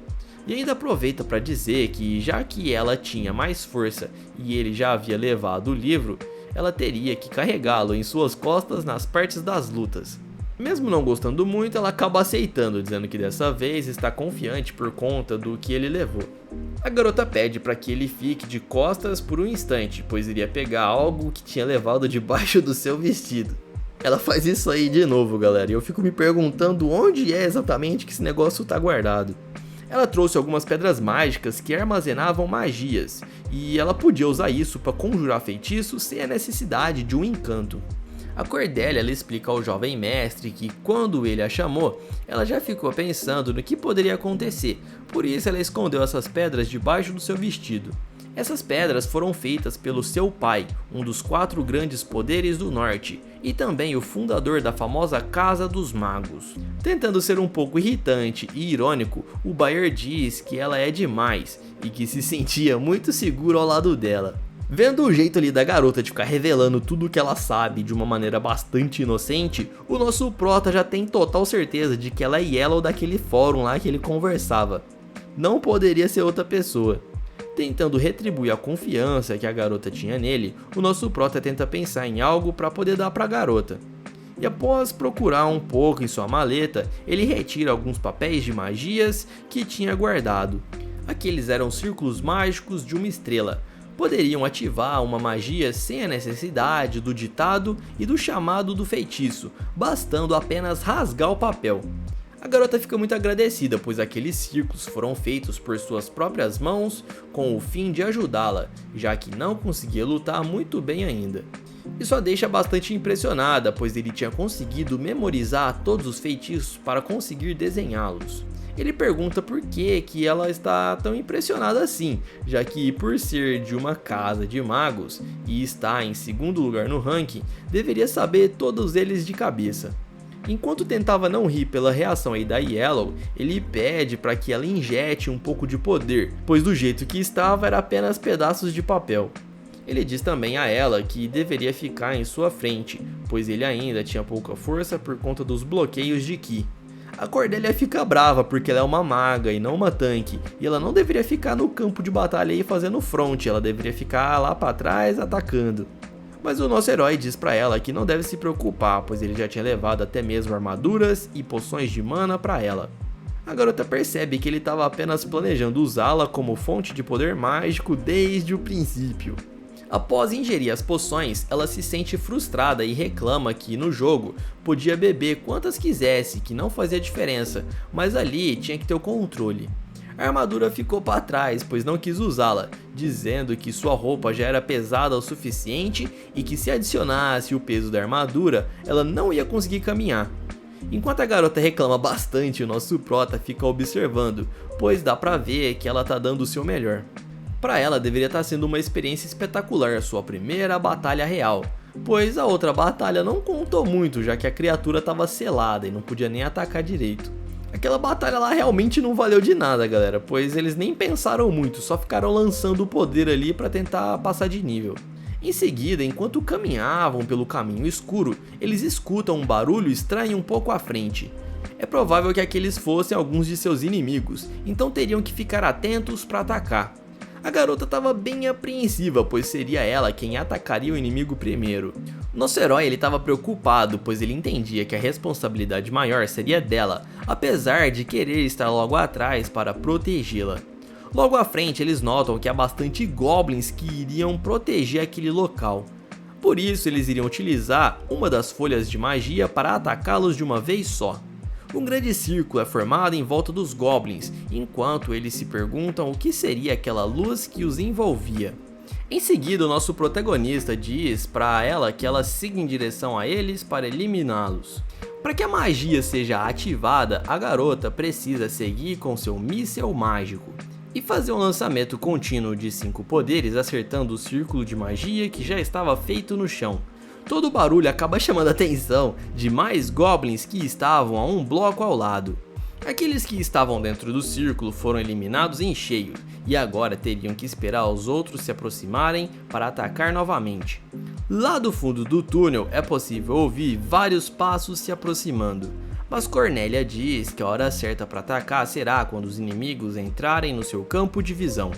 E ainda aproveita para dizer que já que ela tinha mais força e ele já havia levado o livro, ela teria que carregá-lo em suas costas nas partes das lutas. Mesmo não gostando muito, ela acaba aceitando, dizendo que dessa vez está confiante por conta do que ele levou. A garota pede para que ele fique de costas por um instante, pois iria pegar algo que tinha levado debaixo do seu vestido. Ela faz isso aí de novo, galera, e eu fico me perguntando onde é exatamente que esse negócio está guardado. Ela trouxe algumas pedras mágicas que armazenavam magias, e ela podia usar isso para conjurar feitiços sem a necessidade de um encanto. A Cornélia ela explica ao jovem mestre que quando ele a chamou, ela já ficou pensando no que poderia acontecer, por isso ela escondeu essas pedras debaixo do seu vestido. Essas pedras foram feitas pelo seu pai, um dos 4 grandes poderes do norte, e também o fundador da famosa Casa dos Magos. Tentando ser um pouco irritante e irônico, o Bayer diz que ela é demais e que se sentia muito seguro ao lado dela. Vendo o jeito ali da garota de ficar revelando tudo o que ela sabe de uma maneira bastante inocente, o nosso prota já tem total certeza de que ela é Yellow daquele fórum lá que ele conversava. Não poderia ser outra pessoa. Tentando retribuir a confiança que a garota tinha nele, o nosso prota tenta pensar em algo para poder dar para a garota. E após procurar um pouco em sua maleta, ele retira alguns papéis de magias que tinha guardado. Aqueles eram círculos mágicos de uma estrela. Poderiam ativar uma magia sem a necessidade do ditado e do chamado do feitiço, bastando apenas rasgar o papel. A garota fica muito agradecida, pois aqueles círculos foram feitos por suas próprias mãos com o fim de ajudá-la, já que não conseguia lutar muito bem ainda. Isso a deixa bastante impressionada, pois ele tinha conseguido memorizar todos os feitiços para conseguir desenhá-los. Ele pergunta por que ela está tão impressionada assim, já que por ser de uma casa de magos e estar em segundo lugar no ranking, deveria saber todos eles de cabeça. Enquanto tentava não rir pela reação aí da Yellow, ele pede para que ela injete um pouco de poder, pois do jeito que estava era apenas pedaços de papel. Ele diz também a ela que deveria ficar em sua frente, pois ele ainda tinha pouca força por conta dos bloqueios de Ki. A Cornélia fica brava porque ela é uma maga e não uma tanque, e ela não deveria ficar no campo de batalha aí fazendo front, ela deveria ficar lá para trás atacando. Mas o nosso herói diz pra ela que não deve se preocupar, pois ele já tinha levado até mesmo armaduras e poções de mana pra ela. A garota percebe que ele estava apenas planejando usá-la como fonte de poder mágico desde o princípio. Após ingerir as poções, ela se sente frustrada e reclama que no jogo podia beber quantas quisesse, que não fazia diferença, mas ali tinha que ter o controle. A armadura ficou para trás, pois não quis usá-la, dizendo que sua roupa já era pesada o suficiente e que se adicionasse o peso da armadura, ela não ia conseguir caminhar. Enquanto a garota reclama bastante, o nosso prota fica observando, pois dá pra ver que ela tá dando o seu melhor. Para ela deveria estar sendo uma experiência espetacular, sua primeira batalha real, pois a outra batalha não contou muito, já que a criatura estava selada e não podia nem atacar direito. Aquela batalha lá realmente não valeu de nada, galera, pois eles nem pensaram muito, só ficaram lançando o poder ali para tentar passar de nível. Em seguida, enquanto caminhavam pelo caminho escuro, eles escutam um barulho estranho um pouco à frente. É provável que aqueles fossem alguns de seus inimigos, então teriam que ficar atentos para atacar. A garota estava bem apreensiva, pois seria ela quem atacaria o inimigo primeiro. Nosso herói estava preocupado, pois ele entendia que a responsabilidade maior seria dela, apesar de querer estar logo atrás para protegê-la. Logo à frente eles notam que há bastante goblins que iriam proteger aquele local. Por isso eles iriam utilizar uma das folhas de magia para atacá-los de uma vez só. Um grande círculo é formado em volta dos goblins, enquanto eles se perguntam o que seria aquela luz que os envolvia. Em seguida, o nosso protagonista diz para ela que ela siga em direção a eles para eliminá-los. Para que a magia seja ativada, a garota precisa seguir com seu míssel mágico e fazer um lançamento contínuo de 5 poderes acertando o círculo de magia que já estava feito no chão. Todo o barulho acaba chamando a atenção de mais goblins que estavam a um bloco ao lado. Aqueles que estavam dentro do círculo foram eliminados em cheio e agora teriam que esperar os outros se aproximarem para atacar novamente. Lá do fundo do túnel é possível ouvir vários passos se aproximando, mas Cornélia diz que a hora certa para atacar será quando os inimigos entrarem no seu campo de visão.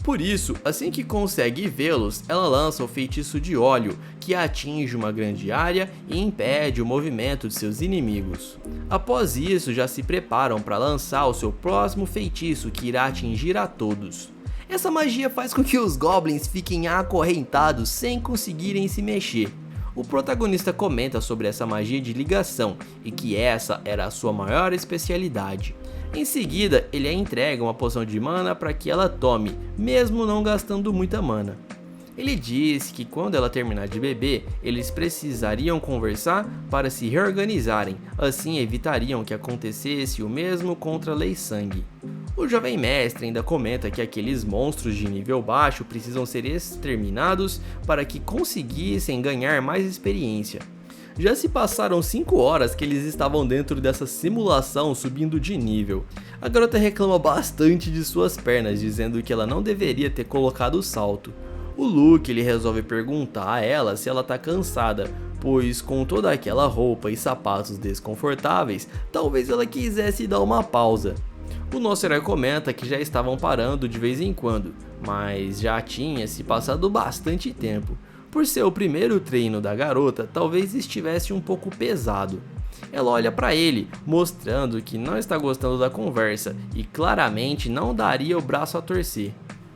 Por isso, assim que consegue vê-los, ela lança o feitiço de óleo, que atinge uma grande área e impede o movimento de seus inimigos. Após isso, já se preparam para lançar o seu próximo feitiço, que irá atingir a todos. Essa magia faz com que os goblins fiquem acorrentados sem conseguirem se mexer. O protagonista comenta sobre essa magia de ligação e que essa era a sua maior especialidade. Em seguida, ele a entrega uma poção de mana para que ela tome, mesmo não gastando muita mana. Ele diz que quando ela terminar de beber, eles precisariam conversar para se reorganizarem, assim evitariam que acontecesse o mesmo contra Lei Sangue. O jovem mestre ainda comenta que aqueles monstros de nível baixo precisam ser exterminados para que conseguissem ganhar mais experiência. Já se passaram 5 horas que eles estavam dentro dessa simulação subindo de nível. A garota reclama bastante de suas pernas, dizendo que ela não deveria ter colocado o salto. O Luke ele resolve perguntar a ela se ela tá cansada, pois com toda aquela roupa e sapatos desconfortáveis, talvez ela quisesse dar uma pausa. O nosso herói comenta que já estavam parando de vez em quando, mas já tinha se passado bastante tempo. Por ser o primeiro treino da garota, talvez estivesse um pouco pesado. Ela olha para ele, mostrando que não está gostando da conversa e claramente não daria o braço a torcer.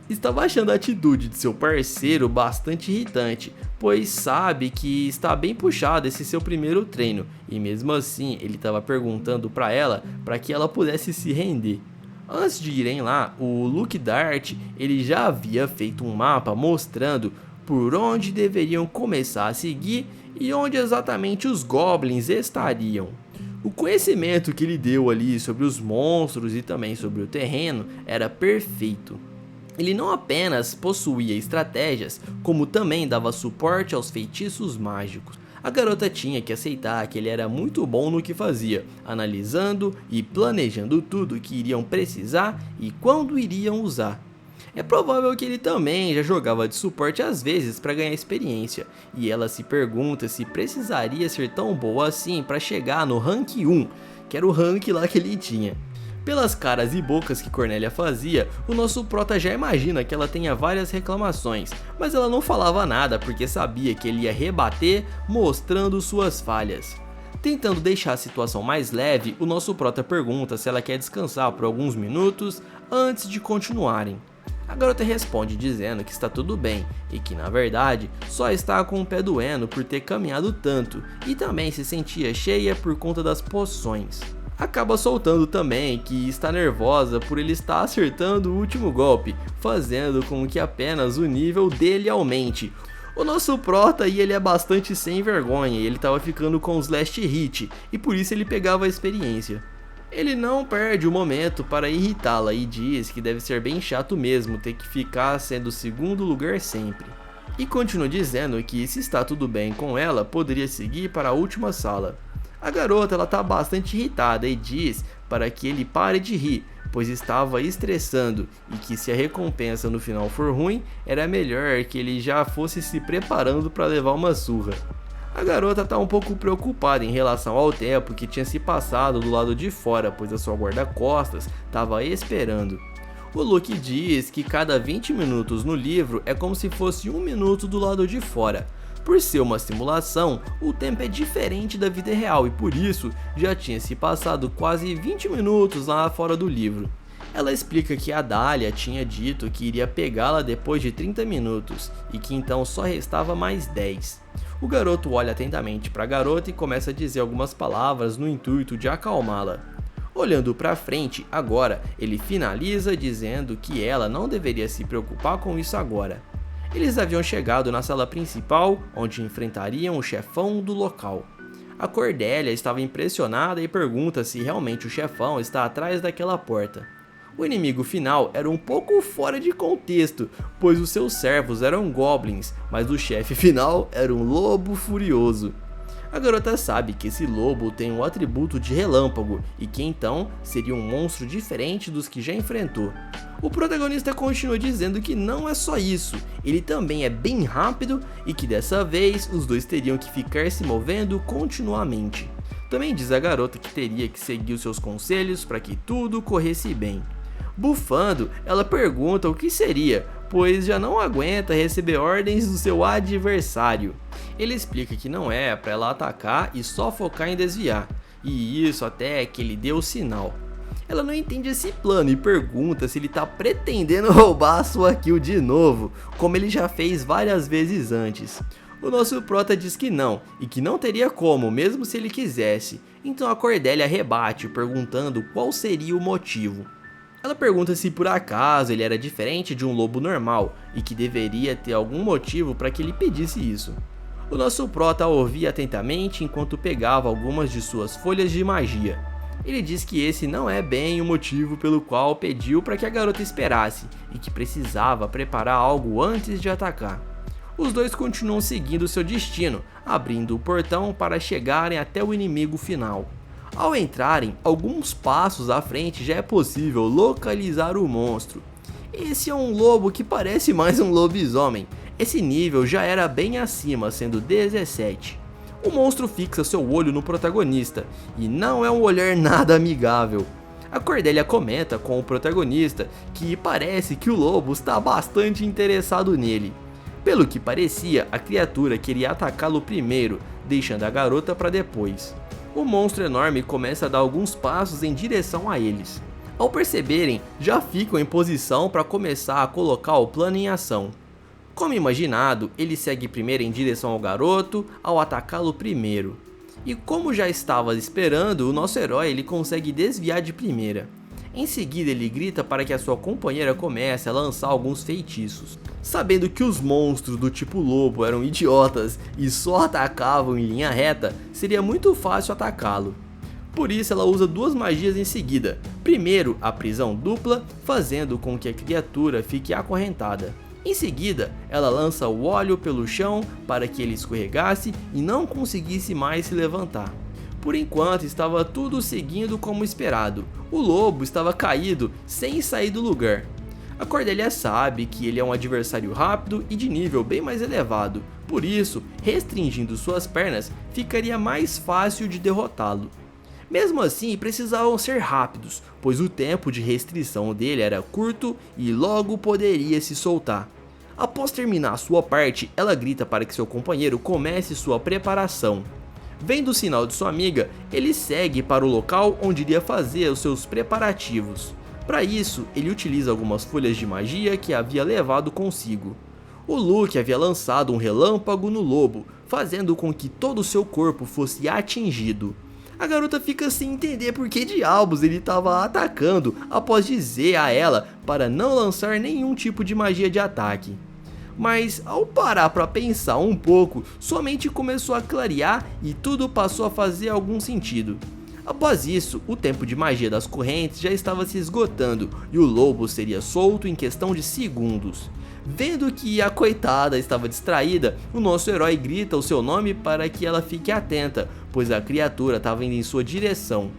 Estava achando a atitude de seu parceiro bastante irritante, pois sabe que está bem puxado esse seu primeiro treino e mesmo assim ele estava perguntando para ela para que ela pudesse se render. Antes de irem lá, o Luke Dart ele já havia feito um mapa mostrando por onde deveriam começar a seguir e onde exatamente os goblins estariam. O conhecimento que ele deu ali sobre os monstros e também sobre o terreno era perfeito. Ele não apenas possuía estratégias, como também dava suporte aos feitiços mágicos. A garota tinha que aceitar que ele era muito bom no que fazia, analisando e planejando tudo que iriam precisar e quando iriam usar. É provável que ele também já jogava de suporte às vezes para ganhar experiência, e ela se pergunta se precisaria ser tão boa assim para chegar no rank 1, que era o rank lá que ele tinha. Pelas caras e bocas que Cornélia fazia, o nosso prota já imagina que ela tenha várias reclamações, mas ela não falava nada porque sabia que ele ia rebater mostrando suas falhas. Tentando deixar a situação mais leve, o nosso prota pergunta se ela quer descansar por alguns minutos antes de continuarem. A garota responde dizendo que está tudo bem e que na verdade só está com o pé doendo por ter caminhado tanto e também se sentia cheia por conta das poções. Acaba soltando também que está nervosa por ele estar acertando o último golpe, fazendo com que apenas o nível dele aumente. O nosso prota e ele é bastante sem vergonha e ele estava ficando com os last hit e por isso ele pegava a experiência. Ele não perde o momento para irritá-la e diz que deve ser bem chato mesmo ter que ficar sendo o segundo lugar sempre. E continua dizendo que se está tudo bem com ela, poderia seguir para a última sala. A garota está bastante irritada e diz para que ele pare de rir, pois estava estressando e que se a recompensa no final for ruim, era melhor que ele já fosse se preparando para levar uma surra. A garota está um pouco preocupada em relação ao tempo que tinha se passado do lado de fora, pois a sua guarda-costas estava esperando. O Luke diz que cada 20 minutos no livro é como se fosse 1 minuto do lado de fora. Por ser uma simulação, o tempo é diferente da vida real e por isso já tinha se passado quase 20 minutos lá fora do livro. Ela explica que a Dahlia tinha dito que iria pegá-la depois de 30 minutos e que então só restava mais 10. O garoto olha atentamente para a garota e começa a dizer algumas palavras no intuito de acalmá-la. Olhando para frente, agora, ele finaliza dizendo que ela não deveria se preocupar com isso agora. Eles haviam chegado na sala principal, onde enfrentariam o chefão do local. A Cornélia estava impressionada e pergunta se realmente o chefão está atrás daquela porta. O inimigo final era um pouco fora de contexto, pois os seus servos eram goblins, mas o chefe final era um lobo furioso. A garota sabe que esse lobo tem um atributo de relâmpago e que então seria um monstro diferente dos que já enfrentou. O protagonista continua dizendo que não é só isso, ele também é bem rápido e que dessa vez os dois teriam que ficar se movendo continuamente. Também diz a garota que teria que seguir os seus conselhos para que tudo corresse bem. Bufando, ela pergunta o que seria, pois já não aguenta receber ordens do seu adversário. Ele explica que não é para ela atacar e só focar em desviar, e isso até que ele deu o sinal. Ela não entende esse plano e pergunta se ele está pretendendo roubar a sua kill de novo, como ele já fez várias vezes antes. O nosso prota diz que não, e que não teria como, mesmo se ele quisesse. Então a Cornélia rebate, perguntando qual seria o motivo. Ela pergunta se por acaso ele era diferente de um lobo normal, e que deveria ter algum motivo para que ele pedisse isso. O nosso prota ouvia atentamente enquanto pegava algumas de suas folhas de magia. Ele diz que esse não é bem o motivo pelo qual pediu para que a garota esperasse, e que precisava preparar algo antes de atacar. Os dois continuam seguindo seu destino, abrindo o portão para chegarem até o inimigo final. Ao entrarem, alguns passos à frente já é possível localizar o monstro. Esse é um lobo que parece mais um lobisomem. Esse nível já era bem acima, sendo 17. O monstro fixa seu olho no protagonista, e não é um olhar nada amigável. A Cornélia comenta com o protagonista que parece que o lobo está bastante interessado nele. Pelo que parecia, a criatura queria atacá-lo primeiro, deixando a garota para depois. O monstro enorme começa a dar alguns passos em direção a eles. Ao perceberem, já ficam em posição para começar a colocar o plano em ação. Como imaginado, ele segue primeiro em direção ao garoto ao atacá-lo primeiro. E como já estava esperando, o nosso herói ele consegue desviar de primeira. Em seguida ele grita para que a sua companheira comece a lançar alguns feitiços. Sabendo que os monstros do tipo lobo eram idiotas e só atacavam em linha reta, seria muito fácil atacá-lo. Por isso ela usa duas magias em seguida. Primeiro, a prisão dupla, fazendo com que a criatura fique acorrentada. Em seguida, ela lança o óleo pelo chão para que ele escorregasse e não conseguisse mais se levantar. Por enquanto estava tudo seguindo como esperado. O lobo estava caído sem sair do lugar. A Cornélia sabe que ele é um adversário rápido e de nível bem mais elevado, por isso, restringindo suas pernas, ficaria mais fácil de derrotá-lo. Mesmo assim, precisavam ser rápidos, pois o tempo de restrição dele era curto e logo poderia se soltar. Após terminar sua parte, ela grita para que seu companheiro comece sua preparação. Vendo o sinal de sua amiga, ele segue para o local onde iria fazer os seus preparativos. Para isso, ele utiliza algumas folhas de magia que havia levado consigo. O Luke havia lançado um relâmpago no lobo, fazendo com que todo o seu corpo fosse atingido. A garota fica sem entender por que diabos ele estava atacando após dizer a ela para não lançar nenhum tipo de magia de ataque. Mas ao parar para pensar um pouco, sua mente começou a clarear e tudo passou a fazer algum sentido. Após isso, o tempo de magia das correntes já estava se esgotando e o lobo seria solto em questão de segundos. Vendo que a coitada estava distraída, o nosso herói grita o seu nome para que ela fique atenta, pois a criatura estava indo em sua direção.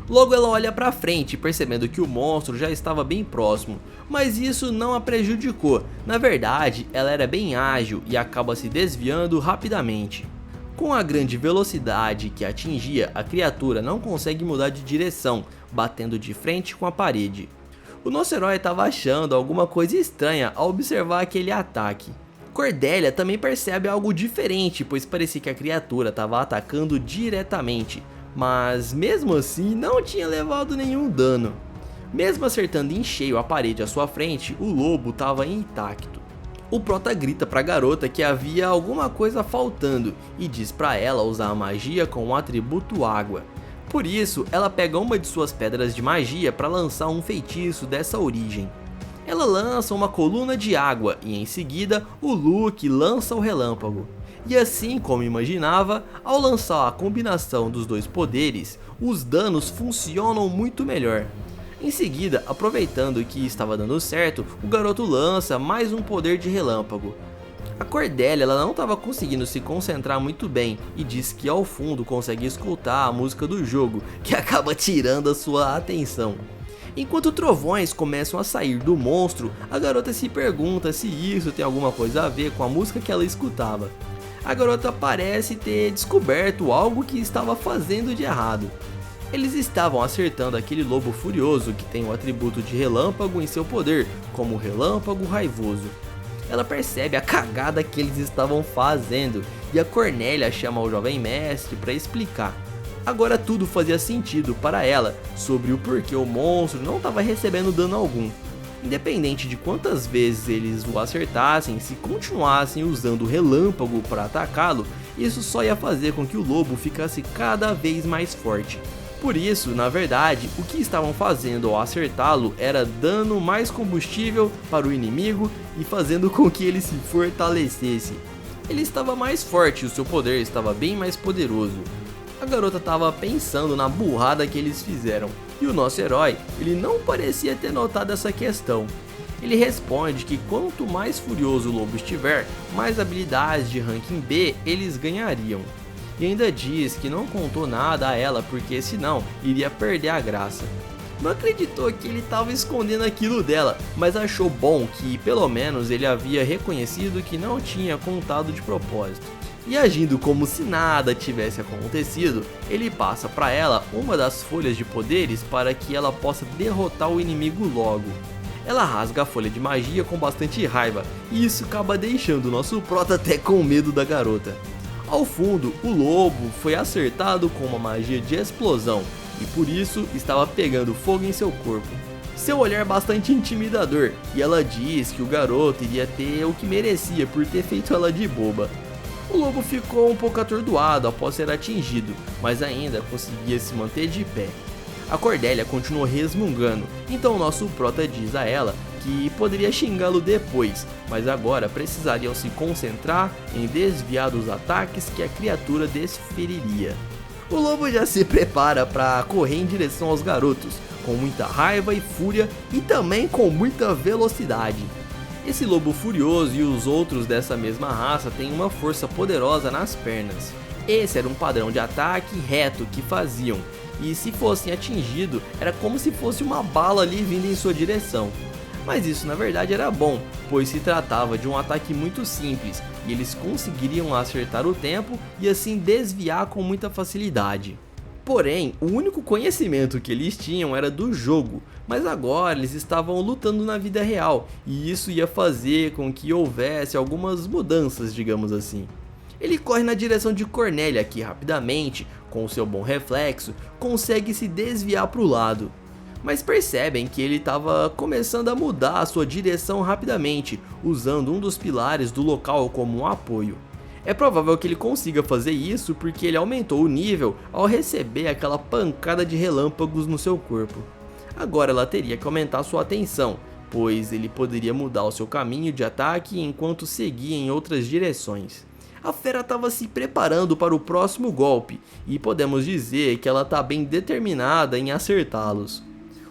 Logo ela olha para frente, percebendo que o monstro já estava bem próximo, mas isso não a prejudicou. Na verdade, ela era bem ágil e acaba se desviando rapidamente. Com a grande velocidade que atingia, a criatura não consegue mudar de direção, batendo de frente com a parede. O nosso herói estava achando alguma coisa estranha ao observar aquele ataque. Cordelia também percebe algo diferente, pois parecia que a criatura estava atacando diretamente, mas mesmo assim não tinha levado nenhum dano. Mesmo acertando em cheio a parede à sua frente, o lobo estava intacto. O prota grita para a garota que havia alguma coisa faltando e diz para ela usar a magia com o atributo água. Por isso, ela pega uma de suas pedras de magia para lançar um feitiço dessa origem. Ela lança uma coluna de água e em seguida o Luke lança o relâmpago. E assim como imaginava, ao lançar a combinação dos dois poderes, os danos funcionam muito melhor. Em seguida, aproveitando que estava dando certo, o garoto lança mais um poder de relâmpago. A Cordelia ela não estava conseguindo se concentrar muito bem e diz que ao fundo consegue escutar a música do jogo, que acaba tirando a sua atenção. Enquanto trovões começam a sair do monstro, a garota se pergunta se isso tem alguma coisa a ver com a música que ela escutava. A garota parece ter descoberto algo que estava fazendo de errado. Eles estavam acertando aquele lobo furioso que tem o atributo de relâmpago em seu poder, como relâmpago raivoso. Ela percebe a cagada que eles estavam fazendo e a Cornélia chama o jovem mestre para explicar. Agora tudo fazia sentido para ela sobre o porquê o monstro não estava recebendo dano algum. Independente de quantas vezes eles o acertassem, se continuassem usando o relâmpago para atacá-lo, isso só ia fazer com que o lobo ficasse cada vez mais forte. Por isso, na verdade, o que estavam fazendo ao acertá-lo era dando mais combustível para o inimigo e fazendo com que ele se fortalecesse. Ele estava mais forte e o seu poder estava bem mais poderoso. A garota estava pensando na burrada que eles fizeram, e o nosso herói, ele não parecia ter notado essa questão. Ele responde que quanto mais furioso o lobo estiver, mais habilidades de ranking B eles ganhariam. E ainda diz que não contou nada a ela porque senão iria perder a graça. Não acreditou que ele estava escondendo aquilo dela, mas achou bom que pelo menos ele havia reconhecido que não tinha contado de propósito. E agindo como se nada tivesse acontecido, ele passa para ela uma das folhas de poderes para que ela possa derrotar o inimigo logo. Ela rasga a folha de magia com bastante raiva, e isso acaba deixando o nosso prota até com medo da garota. Ao fundo, o lobo foi acertado com uma magia de explosão, e por isso estava pegando fogo em seu corpo. Seu olhar é bastante intimidador, e ela diz que o garoto iria ter o que merecia por ter feito ela de boba. O lobo ficou um pouco atordoado após ser atingido, mas ainda conseguia se manter de pé. A Cordelia continuou resmungando, então nosso prota diz a ela que poderia xingá-lo depois, mas agora precisariam se concentrar em desviar dos ataques que a criatura desferiria. O lobo já se prepara para correr em direção aos garotos, com muita raiva e fúria e também com muita velocidade. Esse lobo furioso e os outros dessa mesma raça têm uma força poderosa nas pernas. Esse era um padrão de ataque reto que faziam, e se fossem atingidos era como se fosse uma bala ali vindo em sua direção. Mas isso na verdade era bom, pois se tratava de um ataque muito simples e eles conseguiriam acertar o tempo e assim desviar com muita facilidade. Porém, o único conhecimento que eles tinham era do jogo, mas agora eles estavam lutando na vida real, e isso ia fazer com que houvesse algumas mudanças, digamos assim. Ele corre na direção de Cornélia, que rapidamente, com seu bom reflexo, consegue se desviar para o lado. Mas percebem que ele estava começando a mudar a sua direção rapidamente, usando um dos pilares do local como um apoio. É provável que ele consiga fazer isso porque ele aumentou o nível ao receber aquela pancada de relâmpagos no seu corpo. Agora ela teria que aumentar sua atenção, pois ele poderia mudar o seu caminho de ataque enquanto seguia em outras direções. A fera estava se preparando para o próximo golpe, e podemos dizer que ela está bem determinada em acertá-los.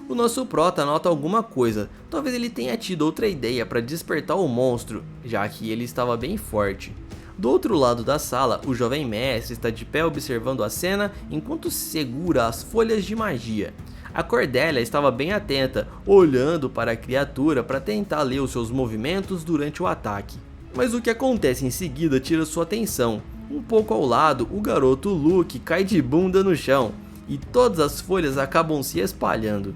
O nosso prota nota alguma coisa, talvez ele tenha tido outra ideia para despertar o monstro, já que ele estava bem forte. Do outro lado da sala, o jovem mestre está de pé observando a cena enquanto segura as folhas de magia. A Cornélia estava bem atenta, olhando para a criatura para tentar ler os seus movimentos durante o ataque. Mas o que acontece em seguida tira sua atenção. Um pouco ao lado, o garoto Luke cai de bunda no chão, e todas as folhas acabam se espalhando.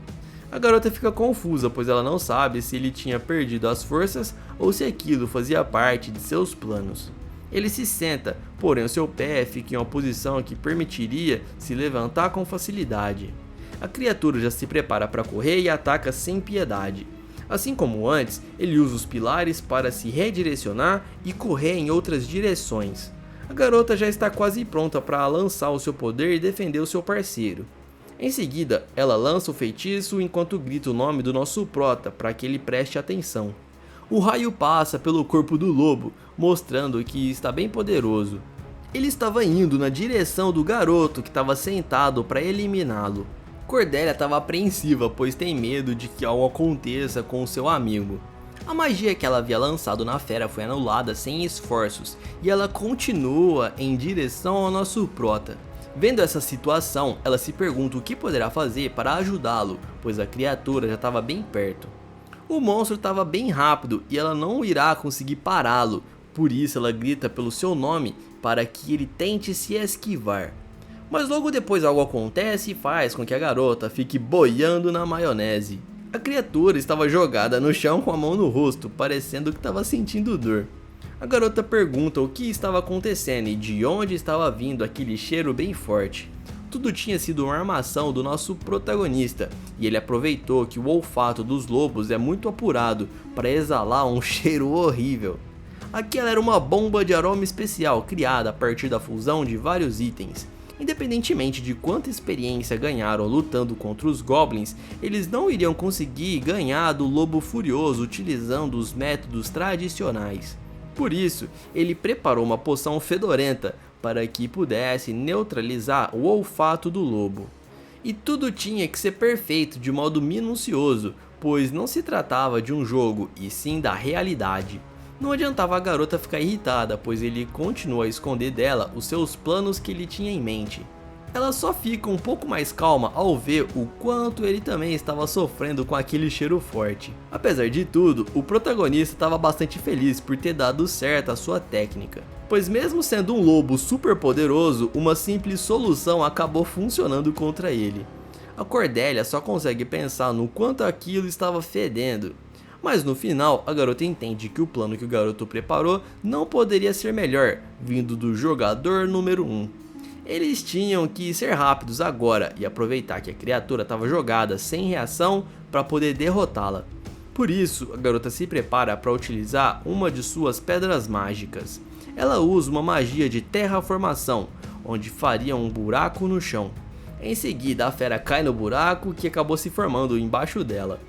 A garota fica confusa, pois ela não sabe se ele tinha perdido as forças ou se aquilo fazia parte de seus planos. Ele se senta, porém o seu pé fica em uma posição que permitiria se levantar com facilidade. A criatura já se prepara para correr e ataca sem piedade. Assim como antes, ele usa os pilares para se redirecionar e correr em outras direções. A garota já está quase pronta para lançar o seu poder e defender o seu parceiro. Em seguida, ela lança o feitiço enquanto grita o nome do nosso prota para que ele preste atenção. O raio passa pelo corpo do lobo, mostrando que está bem poderoso. Ele estava indo na direção do garoto que estava sentado para eliminá-lo. Cornélia estava apreensiva, pois tem medo de que algo aconteça com seu amigo. A magia que ela havia lançado na fera foi anulada sem esforços, e ela continua em direção ao nosso prota. Vendo essa situação, ela se pergunta o que poderá fazer para ajudá-lo, pois a criatura já estava bem perto. O monstro estava bem rápido e ela não irá conseguir pará-lo, por isso ela grita pelo seu nome para que ele tente se esquivar. Mas logo depois algo acontece e faz com que a garota fique boiando na maionese. A criatura estava jogada no chão com a mão no rosto, parecendo que estava sentindo dor. A garota pergunta o que estava acontecendo e de onde estava vindo aquele cheiro bem forte. Tudo tinha sido uma armação do nosso protagonista, e ele aproveitou que o olfato dos lobos é muito apurado para exalar um cheiro horrível. Aquela era uma bomba de aroma especial criada a partir da fusão de vários itens. Independentemente de quanta experiência ganharam lutando contra os goblins, eles não iriam conseguir ganhar do lobo furioso utilizando os métodos tradicionais. Por isso, ele preparou uma poção fedorenta para que pudesse neutralizar o olfato do lobo. E tudo tinha que ser perfeito de modo minucioso, pois não se tratava de um jogo, e sim da realidade. Não adiantava a garota ficar irritada, pois ele continua a esconder dela os seus planos que ele tinha em mente. Ela só fica um pouco mais calma ao ver o quanto ele também estava sofrendo com aquele cheiro forte. Apesar de tudo, o protagonista estava bastante feliz por ter dado certo a sua técnica, pois mesmo sendo um lobo super poderoso, uma simples solução acabou funcionando contra ele. A Cornélia só consegue pensar no quanto aquilo estava fedendo. Mas no final, a garota entende que o plano que o garoto preparou não poderia ser melhor, vindo do jogador número 1. Eles tinham que ser rápidos agora e aproveitar que a criatura estava jogada sem reação para poder derrotá-la. Por isso, a garota se prepara para utilizar uma de suas pedras mágicas. Ela usa uma magia de terraformação, onde faria um buraco no chão. Em seguida, a fera cai no buraco que acabou se formando embaixo dela.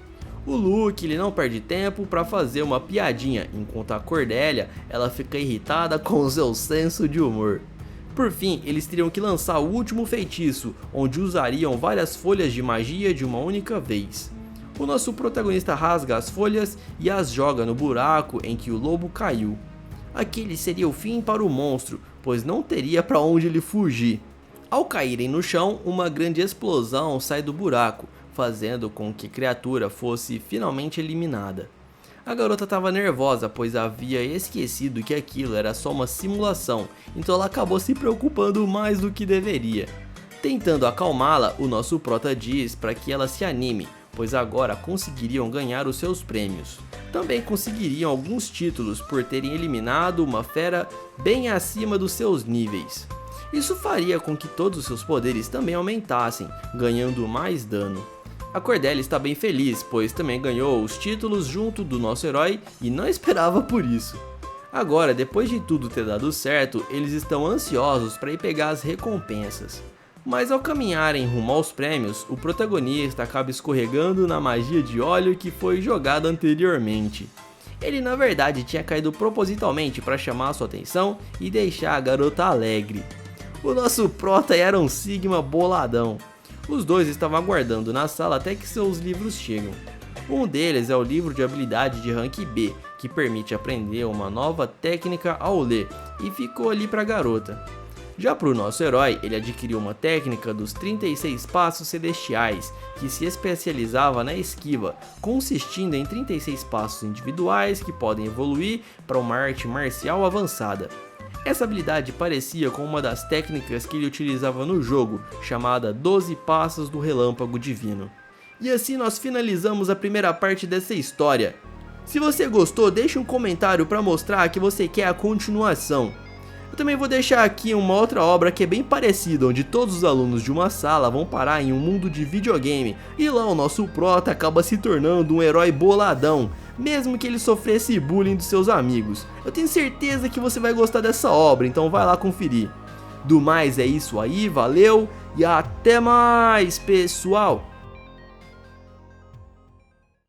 O Luke ele não perde tempo para fazer uma piadinha, enquanto a Cornélia ela fica irritada com o seu senso de humor. Por fim, eles teriam que lançar o último feitiço, onde usariam várias folhas de magia de uma única vez. O nosso protagonista rasga as folhas e as joga no buraco em que o lobo caiu. Aquele seria o fim para o monstro, pois não teria para onde ele fugir. Ao caírem no chão, uma grande explosão sai do buraco, fazendo com que a criatura fosse finalmente eliminada. A garota estava nervosa, pois havia esquecido que aquilo era só uma simulação, então ela acabou se preocupando mais do que deveria. Tentando acalmá-la, o nosso prota diz para que ela se anime, pois agora conseguiriam ganhar os seus prêmios. Também conseguiriam alguns títulos por terem eliminado uma fera bem acima dos seus níveis. Isso faria com que todos os seus poderes também aumentassem, ganhando mais dano. A Cordelia está bem feliz, pois também ganhou os títulos junto do nosso herói e não esperava por isso. Agora, depois de tudo ter dado certo, eles estão ansiosos para ir pegar as recompensas. Mas ao caminharem rumo aos prêmios, o protagonista acaba escorregando na magia de óleo que foi jogada anteriormente. Ele na verdade tinha caído propositalmente para chamar sua atenção e deixar a garota alegre. O nosso prota era um Sigma boladão. Os dois estavam aguardando na sala até que seus livros chegam. Um deles é o livro de habilidade de rank B, que permite aprender uma nova técnica ao ler, e ficou ali para a garota. Já para o nosso herói, ele adquiriu uma técnica dos 36 passos celestiais, que se especializava na esquiva, consistindo em 36 passos individuais que podem evoluir para uma arte marcial avançada. Essa habilidade parecia com uma das técnicas que ele utilizava no jogo, chamada 12 Passos do Relâmpago Divino. E assim nós finalizamos a primeira parte dessa história. Se você gostou, deixe um comentário para mostrar que você quer a continuação. Eu também vou deixar aqui uma outra obra que é bem parecida, onde todos os alunos de uma sala vão parar em um mundo de videogame, e lá o nosso prota acaba se tornando um herói boladão, mesmo que ele sofresse bullying dos seus amigos. Eu tenho certeza que você vai gostar dessa obra, então vai lá conferir. Do mais é isso aí, valeu e até mais, pessoal!